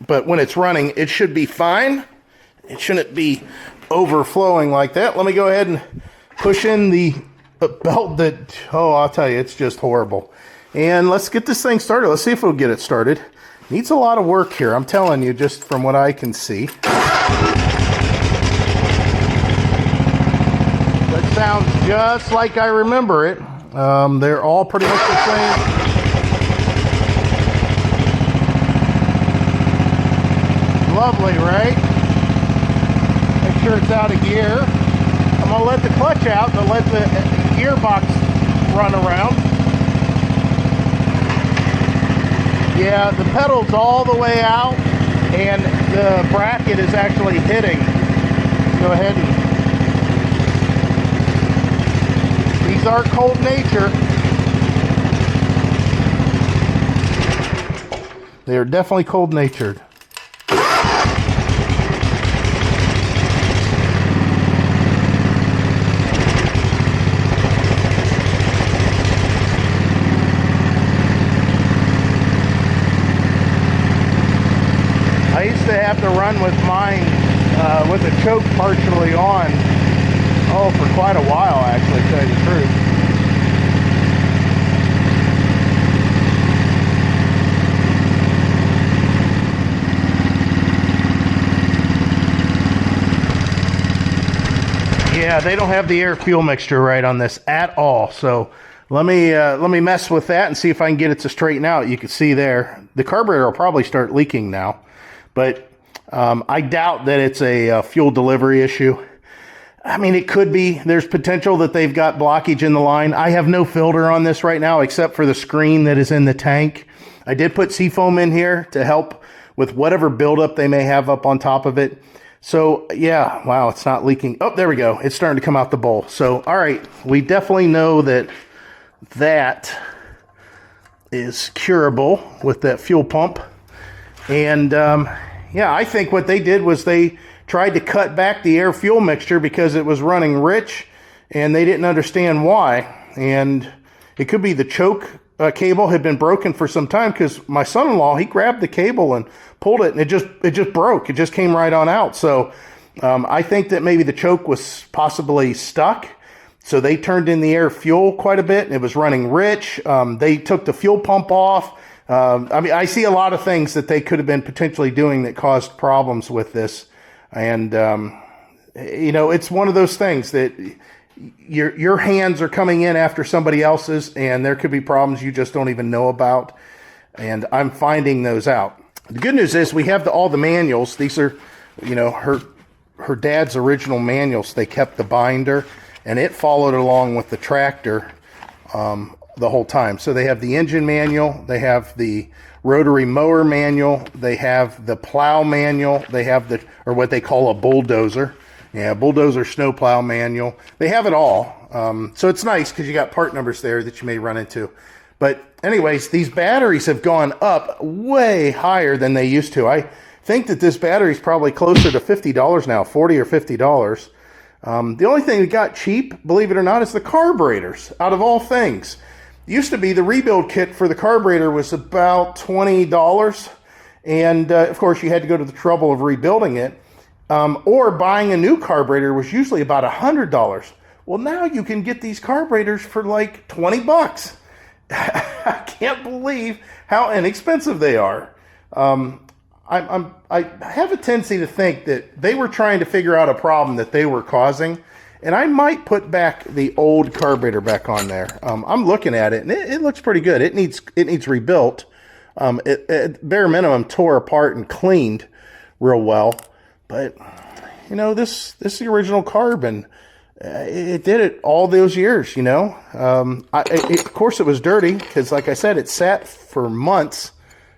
But when it's running, it should be fine. It shouldn't be overflowing like that. Let me go ahead and push in the belt that, I'll tell you, it's just horrible. And let's get this thing started. Let's see if we'll get it started. Needs a lot of work here, I'm telling you, just from what I can see. That sounds just like I remember it. They're all pretty much the same. Lovely, right? Make sure it's out of gear. I'm going to let the clutch out and let the gearbox run around. Yeah, the pedal's all the way out, and the bracket is actually hitting. Go ahead and... These are cold nature. They are definitely cold natured. I used to have to run with mine with the choke partially on, for quite a while, actually, to tell you the truth. Yeah, they don't have the air fuel mixture right on this at all. So let me mess with that and see if I can get it to straighten out. You can see there, the carburetor will probably start leaking now. But I doubt that it's a fuel delivery issue. I mean, it could be. There's potential that they've got blockage in the line. I have no filter on this right now except for the screen that is in the tank. I did put seafoam in here to help with whatever buildup they may have up on top of it. So, yeah, wow, it's not leaking. Oh, there we go. It's starting to come out the bowl. So, all right, we definitely know that that is curable with that fuel pump. And, yeah, I think what they did was they tried to cut back the air fuel mixture because it was running rich, and they didn't understand why. And it could be the choke cable had been broken for some time, because my son-in-law, he grabbed the cable and pulled it, and it just broke. It just came right on out. So I think that maybe the choke was possibly stuck. So they turned in the air fuel quite a bit, and it was running rich. They took the fuel pump off. I mean, I see a lot of things that they could have been potentially doing that caused problems with this. And, you know, it's one of those things that your hands are coming in after somebody else's, and there could be problems you just don't even know about. And I'm finding those out. The good news is we have all the manuals. These are, you know, her dad's original manuals. They kept the binder, and it followed along with the tractor the whole time. So they have the engine manual, they have the rotary mower manual, they have the plow manual, they have or what they call a bulldozer. Yeah, bulldozer snowplow manual. They have it all. So it's nice because you got part numbers there that you may run into. But anyways, these batteries have gone up way higher than they used to. I think that this battery is probably closer to $50 now, $40 or $50. The only thing that got cheap, believe it or not, is the carburetors, out of all things. It used to be the rebuild kit for the carburetor was about $20, and of course you had to go to the trouble of rebuilding it, or buying a new carburetor was usually about $100. Well, now you can get these carburetors for like 20 bucks. I can't believe how inexpensive they are. I have a tendency to think that they were trying to figure out a problem that they were causing, and I might put back the old carburetor back on there. I'm looking at it, and it looks pretty good. It needs rebuilt. It at bare minimum tore apart and cleaned real well, but you know, this is the original carb, and it did it all those years. You know, of course it was dirty because, like I said, it sat for months.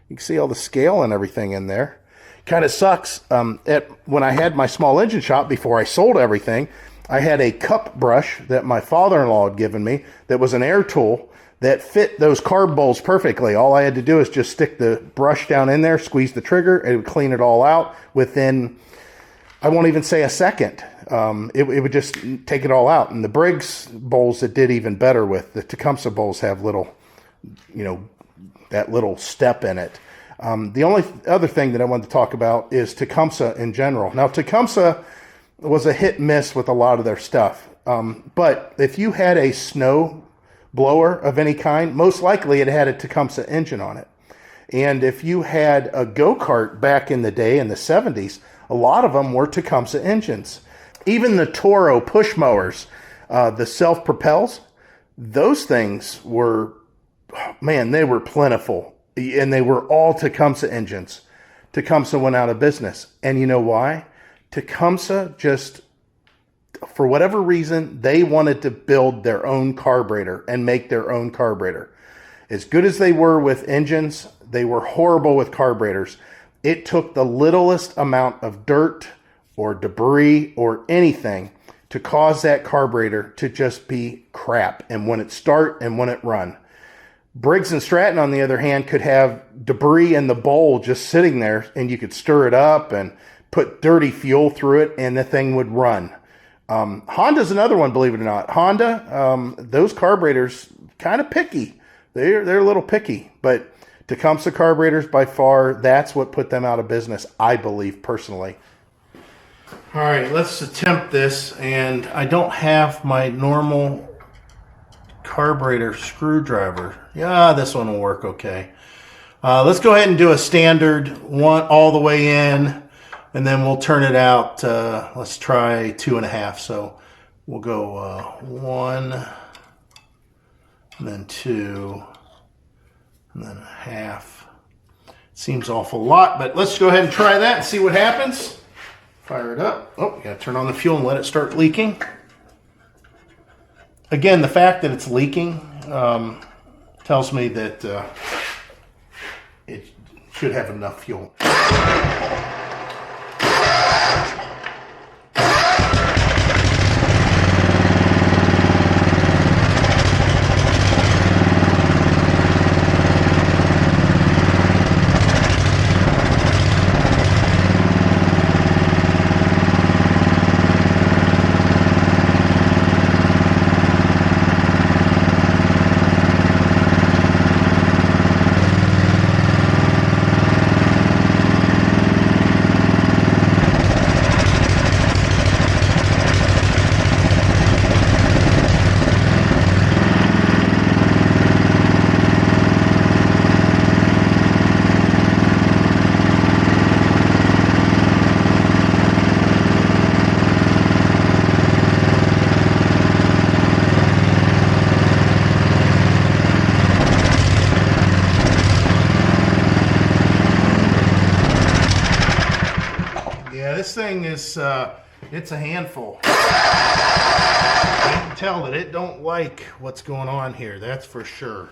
You can see all the scale and everything in there. Kind of sucks. When I had my small engine shop before I sold everything, I had a cup brush that my father-in-law had given me that was an air tool that fit those carb bowls perfectly. All I had to do is just stick the brush down in there, squeeze the trigger, and it would clean it all out within, I won't even say a second. It would just take it all out. And the Briggs bowls it did even better with. The Tecumseh bowls have little, you know, that little step in it. The only other thing that I wanted to talk about is Tecumseh in general. Now, Tecumseh was a hit miss with a lot of their stuff. But if you had a snow blower of any kind, most likely it had a Tecumseh engine on it. And if you had a go-kart back in the day in the 70s, a lot of them were Tecumseh engines. Even the Toro push mowers, the self-propels, those things were, man, they were plentiful. And they were all Tecumseh engines. Tecumseh went out of business. And you know why? Tecumseh just, for whatever reason, they wanted to build their own carburetor and make their own carburetor. As good as they were with engines, they were horrible with carburetors. It took the littlest amount of dirt or debris or anything to cause that carburetor to just be crap, and when it start and when it run. Briggs & Stratton, on the other hand, could have debris in the bowl just sitting there, and you could stir it up and put dirty fuel through it, and the thing would run. Honda's another one, believe it or not. Honda, those carburetors, kind of picky. They're a little picky, but Tecumseh carburetors, by far, that's what put them out of business, I believe, personally. All right, let's attempt this, and I don't have my normal carburetor screwdriver. Yeah, this one will work okay. Let's go ahead and do a standard one all the way in, and then we'll turn it out. Let's try 2.5. So we'll go 1, and then 2, and then 1/2. Seems awful lot, but let's go ahead and try that and see what happens. Fire it up. Oh, we gotta turn on the fuel and let it start leaking. Again, the fact that it's leaking tells me that it should have enough fuel. This thing is, it's a handful. You can tell that it don't like what's going on here, that's for sure.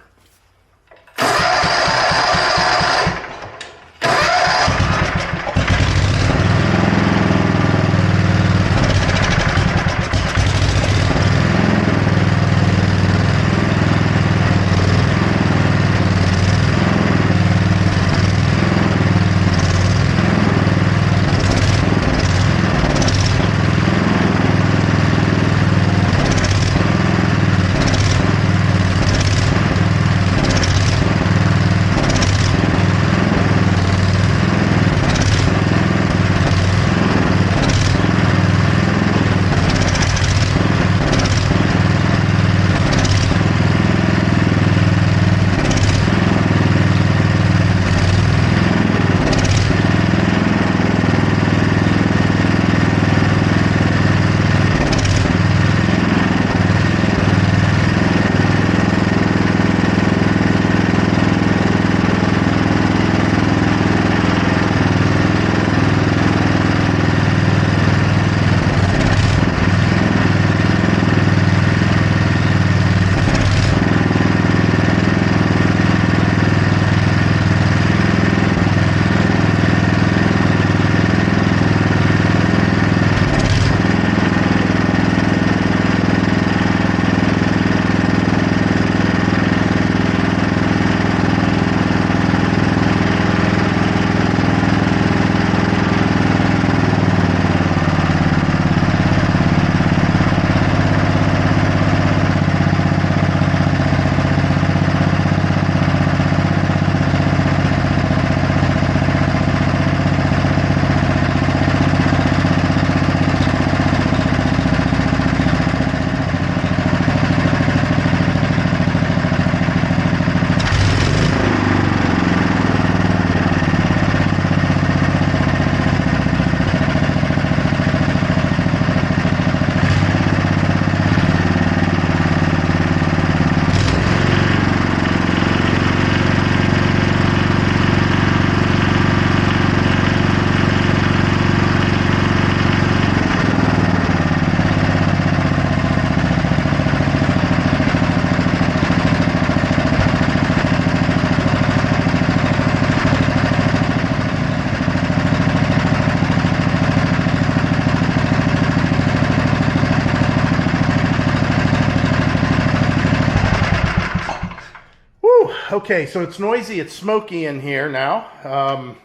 Okay, so it's noisy, it's smoky in here now.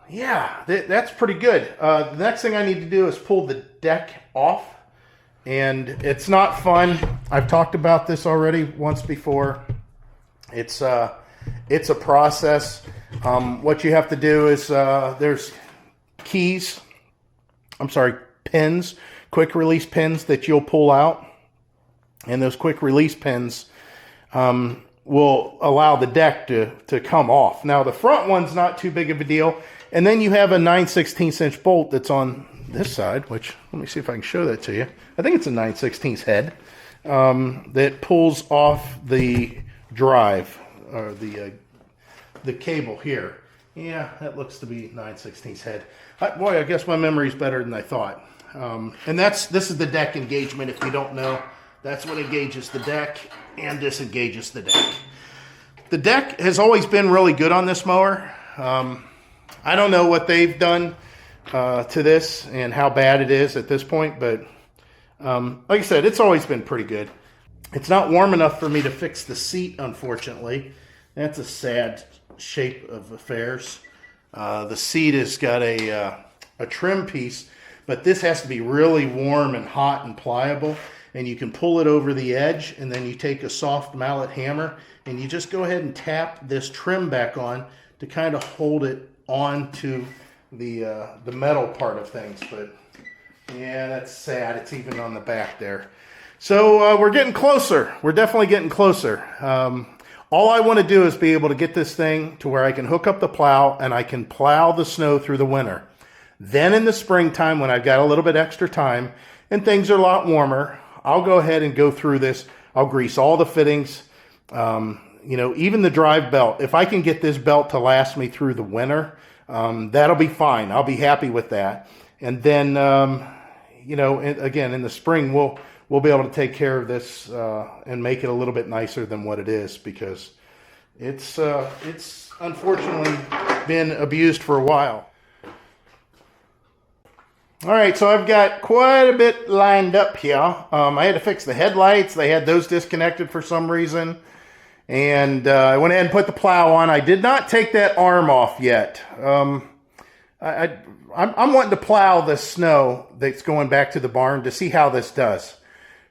Yeah, that's pretty good. The next thing I need to do is pull the deck off. And it's not fun. I've talked about this already once before. It's a process. What you have to do is there's pins, quick release pins that you'll pull out. And those quick release pins will allow the deck to come off. Now the front one's not too big of a deal. And then you have a 9/16 inch bolt that's on this side, which, let me see if I can show that to you. I think it's a 9/16 head that pulls off the drive, or the cable here. Yeah, that looks to be 9/16 head. Boy, I guess my memory's better than I thought. And this is the deck engagement, if you don't know. That's what engages the deck and disengages the deck. The deck has always been really good on this mower. I don't know what they've done to this and how bad it is at this point, but like I said, it's always been pretty good. It's not warm enough for me to fix the seat, unfortunately. That's a sad shape of affairs. The seat has got a trim piece, but this has to be really warm and hot and pliable, and you can pull it over the edge, and then you take a soft mallet hammer and you just go ahead and tap this trim back on to kind of hold it onto the metal part of things. But yeah, that's sad. It's even on the back there. So we're getting closer. We're definitely getting closer. All I want to do is be able to get this thing to where I can hook up the plow and I can plow the snow through the winter. Then in the springtime, when I've got a little bit extra time and things are a lot warmer, I'll go ahead and go through this. I'll grease all the fittings, even the drive belt. If I can get this belt to last me through the winter, that'll be fine. I'll be happy with that. And then, again, in the spring, we'll be able to take care of this and make it a little bit nicer than what it is, because it's unfortunately been abused for a while. All right, so I've got quite a bit lined up here. I had to fix the headlights. They had those disconnected for some reason. And I went ahead and put the plow on. I did not take that arm off yet. I'm wanting to plow the snow that's going back to the barn to see how this does.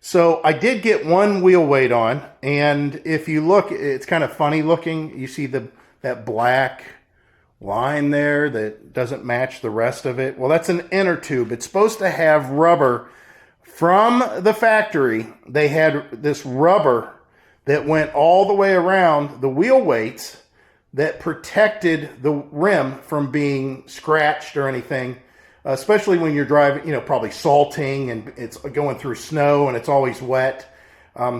So I did get one wheel weight on. And if you look, it's kind of funny looking. You see that black line there that doesn't match the rest of it. Well, that's an inner tube. It's supposed to have rubber from the factory. They had this rubber that went all the way around the wheel weights that protected the rim from being scratched or anything, especially when you're driving, probably salting and it's going through snow and it's always wet.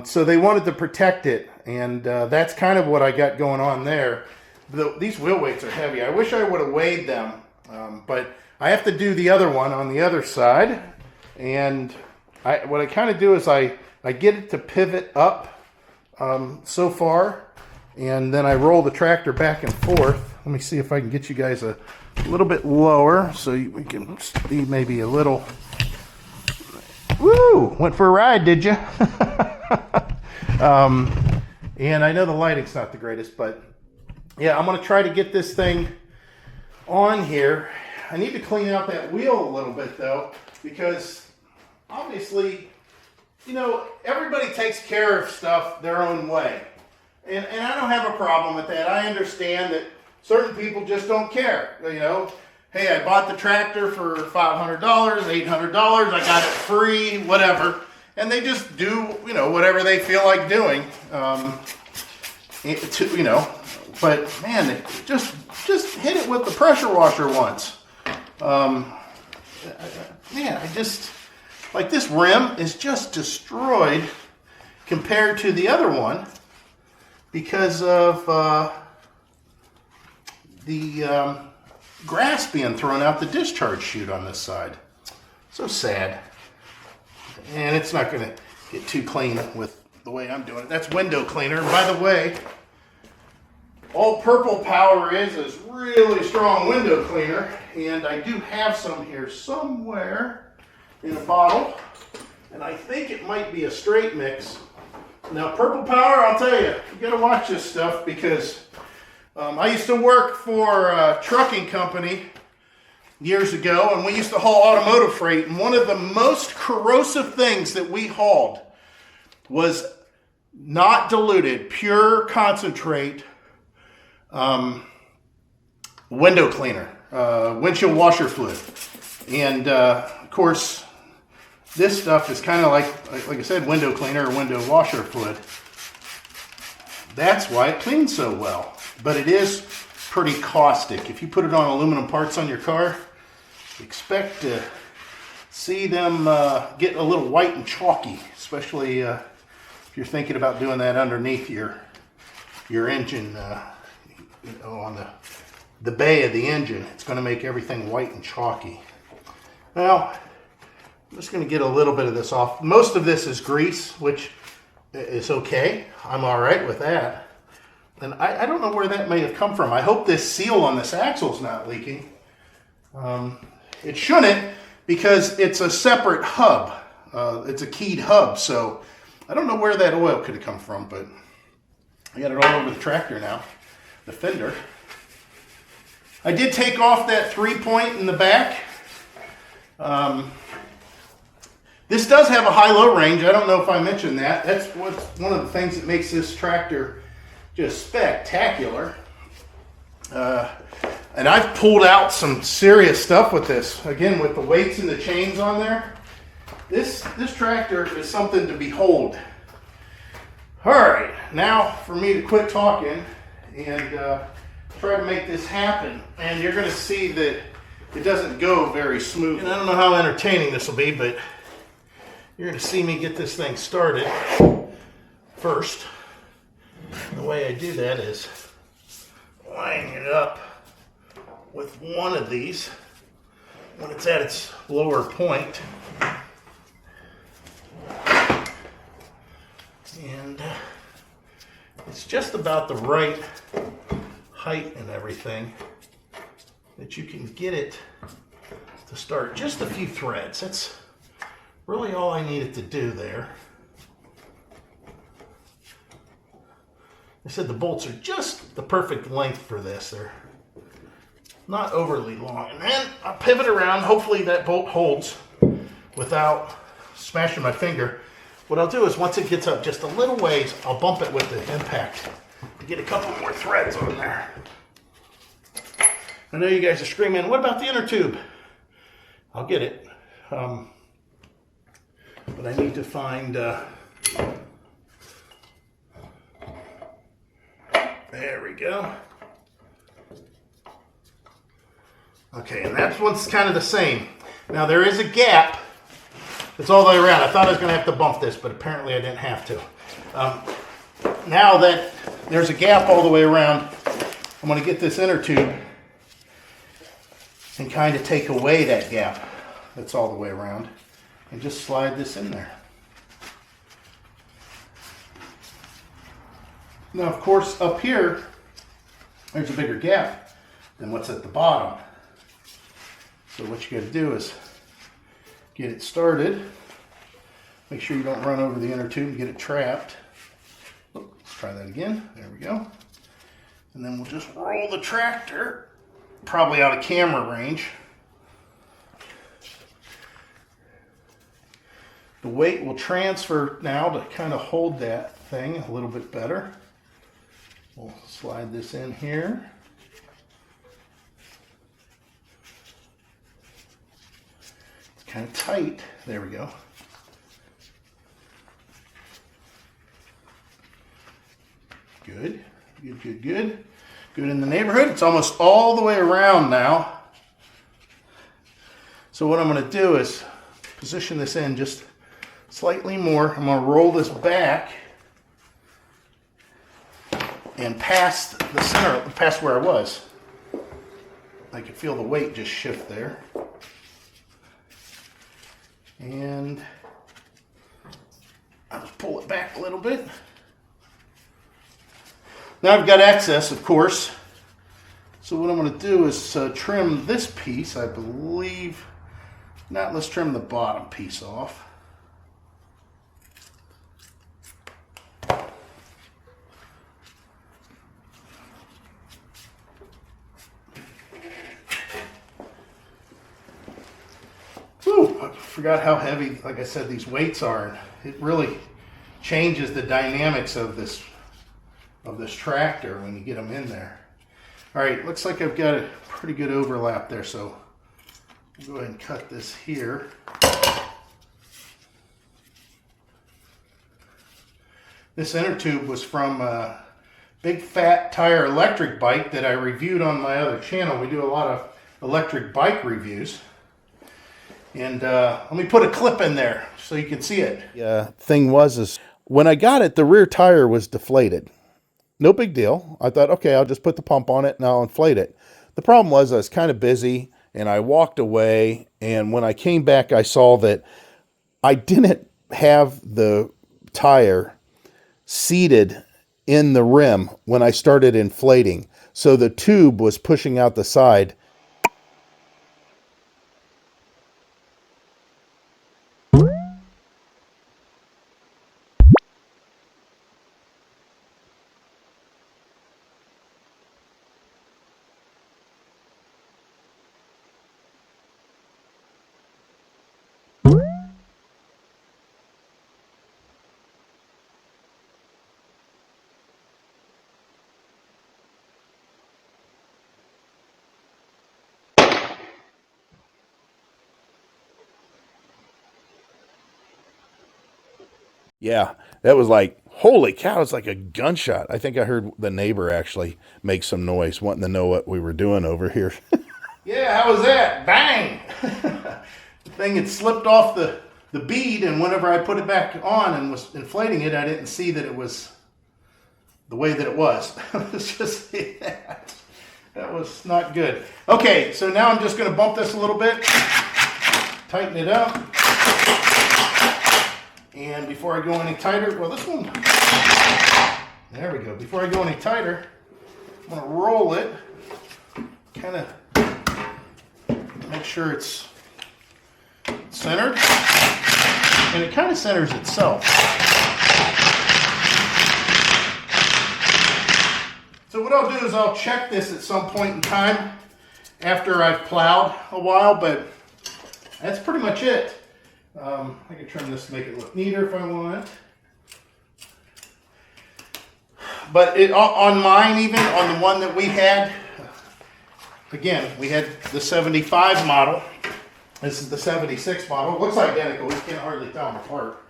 So they wanted to protect it, and that's kind of what I got going on there. These wheel weights are heavy. I wish I would have weighed them, but I have to do the other one on the other side. And what I kind of do is I get it to pivot up so far, and then I roll the tractor back and forth. Let me see if I can get you guys a little bit lower so we can see maybe a little. Woo! Went for a ride, did you? And I know the lighting's not the greatest, but yeah, I'm going to try to get this thing on here. I need to clean out that wheel a little bit, though, because obviously, everybody takes care of stuff their own way. And I don't have a problem with that. I understand that certain people just don't care. Hey, I bought the tractor for $500, $800, I got it free, whatever. And they just do, whatever they feel like doing. But man, just hit it with the pressure washer once. Like this rim is just destroyed compared to the other one because of the grass being thrown out the discharge chute on this side. So sad. And it's not going to get too clean with the way I'm doing it. That's window cleaner. And by the way, all Purple Power is really strong window cleaner. And I do have some here somewhere in a bottle. And I think it might be a straight mix. Now, Purple Power, I'll tell you gotta watch this stuff because I used to work for a trucking company years ago, and we used to haul automotive freight, and one of the most corrosive things that we hauled was not diluted, pure concentrate window cleaner, windshield washer fluid. And of course, this stuff is kind of like I said, window cleaner or window washer fluid. That's why it cleans so well. But it is pretty caustic. If you put it on aluminum parts on your car, expect to see them get a little white and chalky, especially if you're thinking about doing that underneath your engine, on the bay of the engine. It's going to make everything white and chalky. Now, I'm just going to get a little bit of this off. Most of this is grease, which is okay. I'm all right with that. And I don't know where that may have come from. I hope this seal on this axle is not leaking. It shouldn't, because it's a separate hub. It's a keyed hub, so I don't know where that oil could have come from, but I got it all over the tractor now, the fender. I did take off that 3-point in the back. This does have a high-low range. I don't know if I mentioned that. That's what's one of the things that makes this tractor just spectacular. And I've pulled out some serious stuff with this. Again, with the weights and the chains on there. This tractor is something to behold. All right, now for me to quit talking and try to make this happen. And you're going to see that it doesn't go very smooth. And I don't know how entertaining this will be, but you're going to see me get this thing started first. The way I do that is line it up with one of these when it's at its lower point. And it's just about the right height and everything that you can get it to start. Just a few threads. That's really all I needed to do there. I said the bolts are just the perfect length for this. They're not overly long. And then I'll pivot around. Hopefully that bolt holds without smashing my finger. What I'll do is once it gets up just a little ways, I'll bump it with the impact to get a couple more threads on there. I know you guys are screaming, what about the inner tube? I'll get it. But I need to find... there we go. Okay, and that one's kind of the same. Now there is a gap. It's all the way around. I thought I was going to have to bump this, but apparently I didn't have to. Now that there's a gap all the way around, I'm going to get this inner tube and kind of take away that gap that's all the way around and just slide this in there. Now, of course, up here, there's a bigger gap than what's at the bottom. So what you got to do is get it started. Make sure you don't run over the inner tube and get it trapped. Oh, let's try that again. There we go. And then we'll just roll the tractor, probably out of camera range. The weight will transfer now to kind of hold that thing a little bit better. We'll slide this in here. It's kind of tight. There we go. Good, good, good, good. Good in the neighborhood. It's almost all the way around now. So what I'm going to do is position this in just slightly more. I'm going to roll this back and past the center, past where I was. I could feel the weight just shift there. And I'll just pull it back a little bit. Now I've got excess, of course. So what I'm going to do is trim this piece, I believe. Now let's trim the bottom piece off. I forgot how heavy, like I said, these weights are. It really changes the dynamics of this tractor when you get them in there. All right, looks like I've got a pretty good overlap there, so I'll go ahead and cut this here. This inner tube was from a Big Fat Tire electric bike that I reviewed on my other channel. We do a lot of electric bike reviews. And let me put a clip in there so you can see it. Thing was when I got it, the rear tire was deflated. No big deal. I thought, okay, I'll just put the pump on it and I'll inflate it. The problem was I was kind of busy and I walked away. And when I came back, I saw that I didn't have the tire seated in the rim when I started inflating. So the tube was pushing out the side. Yeah, that was like, holy cow, it's like a gunshot. I think I heard the neighbor actually make some noise, wanting to know what we were doing over here. Yeah, how was that? Bang! The thing had slipped off the bead, and whenever I put it back on and was inflating it, I didn't see that it was the way that it was. Let's just say that. That was not good. Okay, so now I'm just going to bump this a little bit, tighten it up. And before I go any tighter, well, this one, there we go. Before I go any tighter, I'm going to roll it, kind of make sure it's centered, and it kind of centers itself. So what I'll do is I'll check this at some point in time after I've plowed a while, but that's pretty much it. I can trim this to make it look neater if I want. But on mine, even on the one that we had, again, we had the 75 model. This is the 76 model. It looks identical. You can't hardly tell them apart.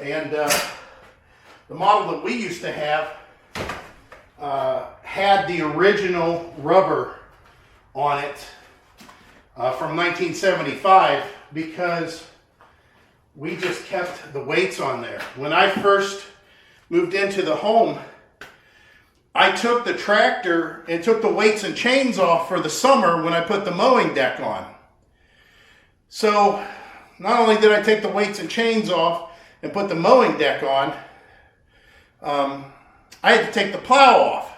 And the model that we used to have had the original rubber on it from 1975 because we just kept the weights on there. When I first moved into the home, I took the tractor and took the weights and chains off for the summer when I put the mowing deck on. So not only did I take the weights and chains off and put the mowing deck on, I had to take the plow off.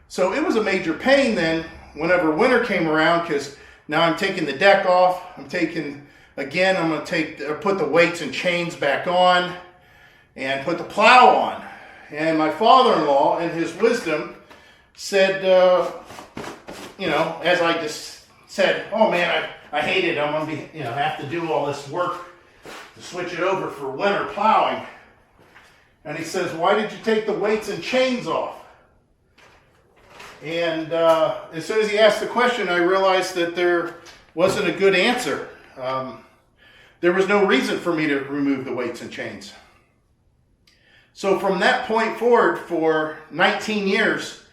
So it was a major pain then whenever winter came around, because now I'm taking the deck off, I'm going to put the weights and chains back on and put the plow on. And my father-in-law, in his wisdom, said, as I just said, oh man, I hate it. I'm going to have to do all this work to switch it over for winter plowing. And he says, why did you take the weights and chains off? And as soon as he asked the question, I realized that there wasn't a good answer. There was no reason for me to remove the weights and chains. So from that point forward, for 19 years,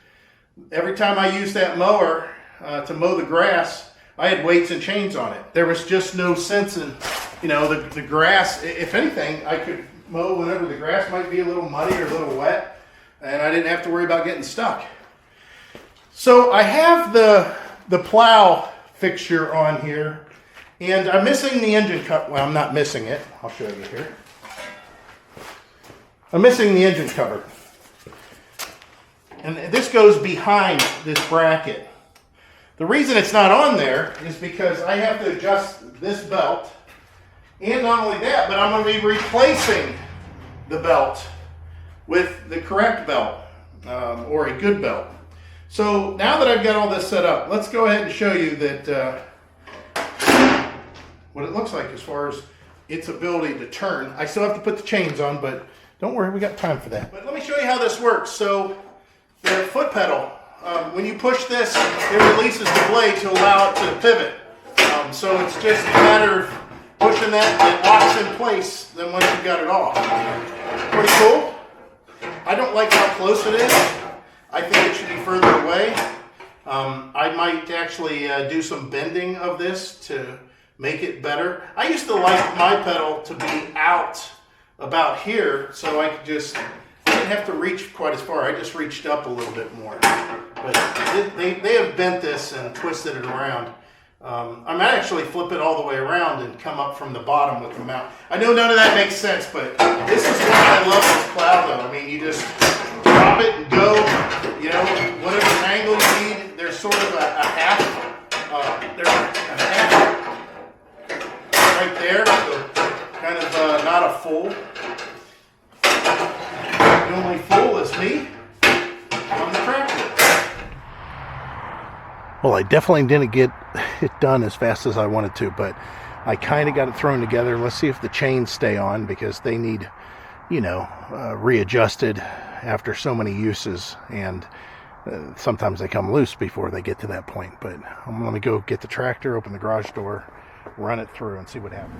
every time I used that mower to mow the grass, I had weights and chains on it. There was just no sense in, the grass. If anything, I could mow whenever the grass might be a little muddy or a little wet, and I didn't have to worry about getting stuck. So I have the plow fixture on here. And I'm missing the engine cover. Well, I'm not missing it. I'll show you here. I'm missing the engine cover. And this goes behind this bracket. The reason it's not on there is because I have to adjust this belt. And not only that, but I'm going to be replacing the belt with the correct belt, or a good belt. So now that I've got all this set up, let's go ahead and show you that what it looks like as far as its ability to turn. I still have to put the chains on, but don't worry, we got time for that. But let me show you how this works. So the foot pedal, when you push this, it releases the blade to allow it to pivot. So it's just a matter of pushing that, it locks in place, then once you've got it off. Pretty cool. I don't like how close it is. I think it should be further away. I might actually do some bending of this to make it better. I used to like my pedal to be out about here, so I didn't have to reach quite as far. I just reached up a little bit more. But they have bent this and twisted it around. I might actually flip it all the way around and come up from the bottom with the mount. I know none of that makes sense, but this is why I love this plow though. I mean, you just drop it and go, you know, whatever angle you need. There's sort of a half, there's a half right there, so kind of not a full. The only full is me on the tractor. Well, I definitely didn't get it done as fast as I wanted to, but I kind of got it thrown together. Let's see if the chains stay on, because they need, you know, readjusted after so many uses, and sometimes they come loose before they get to that point. But let me go get the tractor, open the garage door, run it through, and see what happens.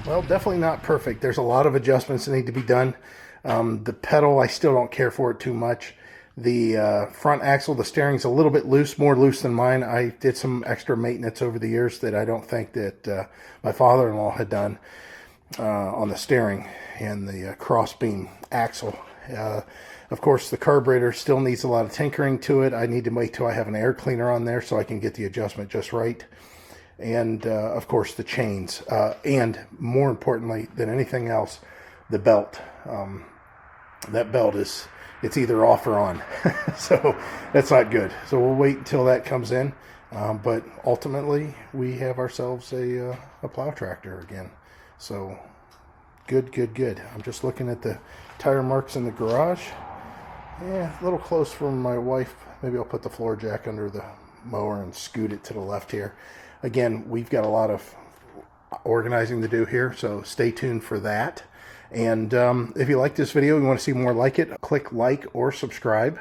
Well, definitely not perfect. There's a lot of adjustments that need to be done. The pedal, I still don't care for it too much. The front axle, the steering's a little bit loose, more loose than mine. I did some extra maintenance over the years that I don't think that my father-in-law had done on the steering and the cross-beam axle. Of course, the carburetor still needs a lot of tinkering to it. I need to wait till I have an air cleaner on there so I can get the adjustment just right. And, of course, the chains. And, more importantly than anything else, the belt. That belt is... it's either off or on. So that's not good. So we'll wait until that comes in. But ultimately, we have ourselves a plow tractor again. So good, good, good. I'm just looking at the tire marks in the garage. Yeah, a little close for my wife. Maybe I'll put the floor jack under the mower and scoot it to the left here. Again, we've got a lot of organizing to do here, so stay tuned for that. And if you like this video, you want to see more like it, click like or subscribe.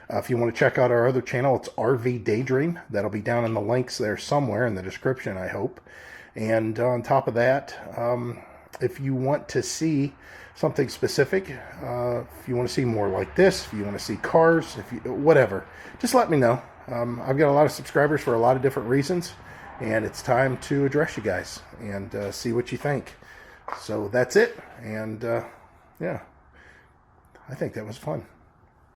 If you want to check out our other channel, it's RV Daydream. That'll be down in the links there somewhere in the description, I hope. And on top of that, if you want to see something specific, if you want to see more like this, if you want to see cars, whatever, just let me know. I've got a lot of subscribers for a lot of different reasons, and it's time to address you guys and see what you think. So that's it, and yeah, I think that was fun.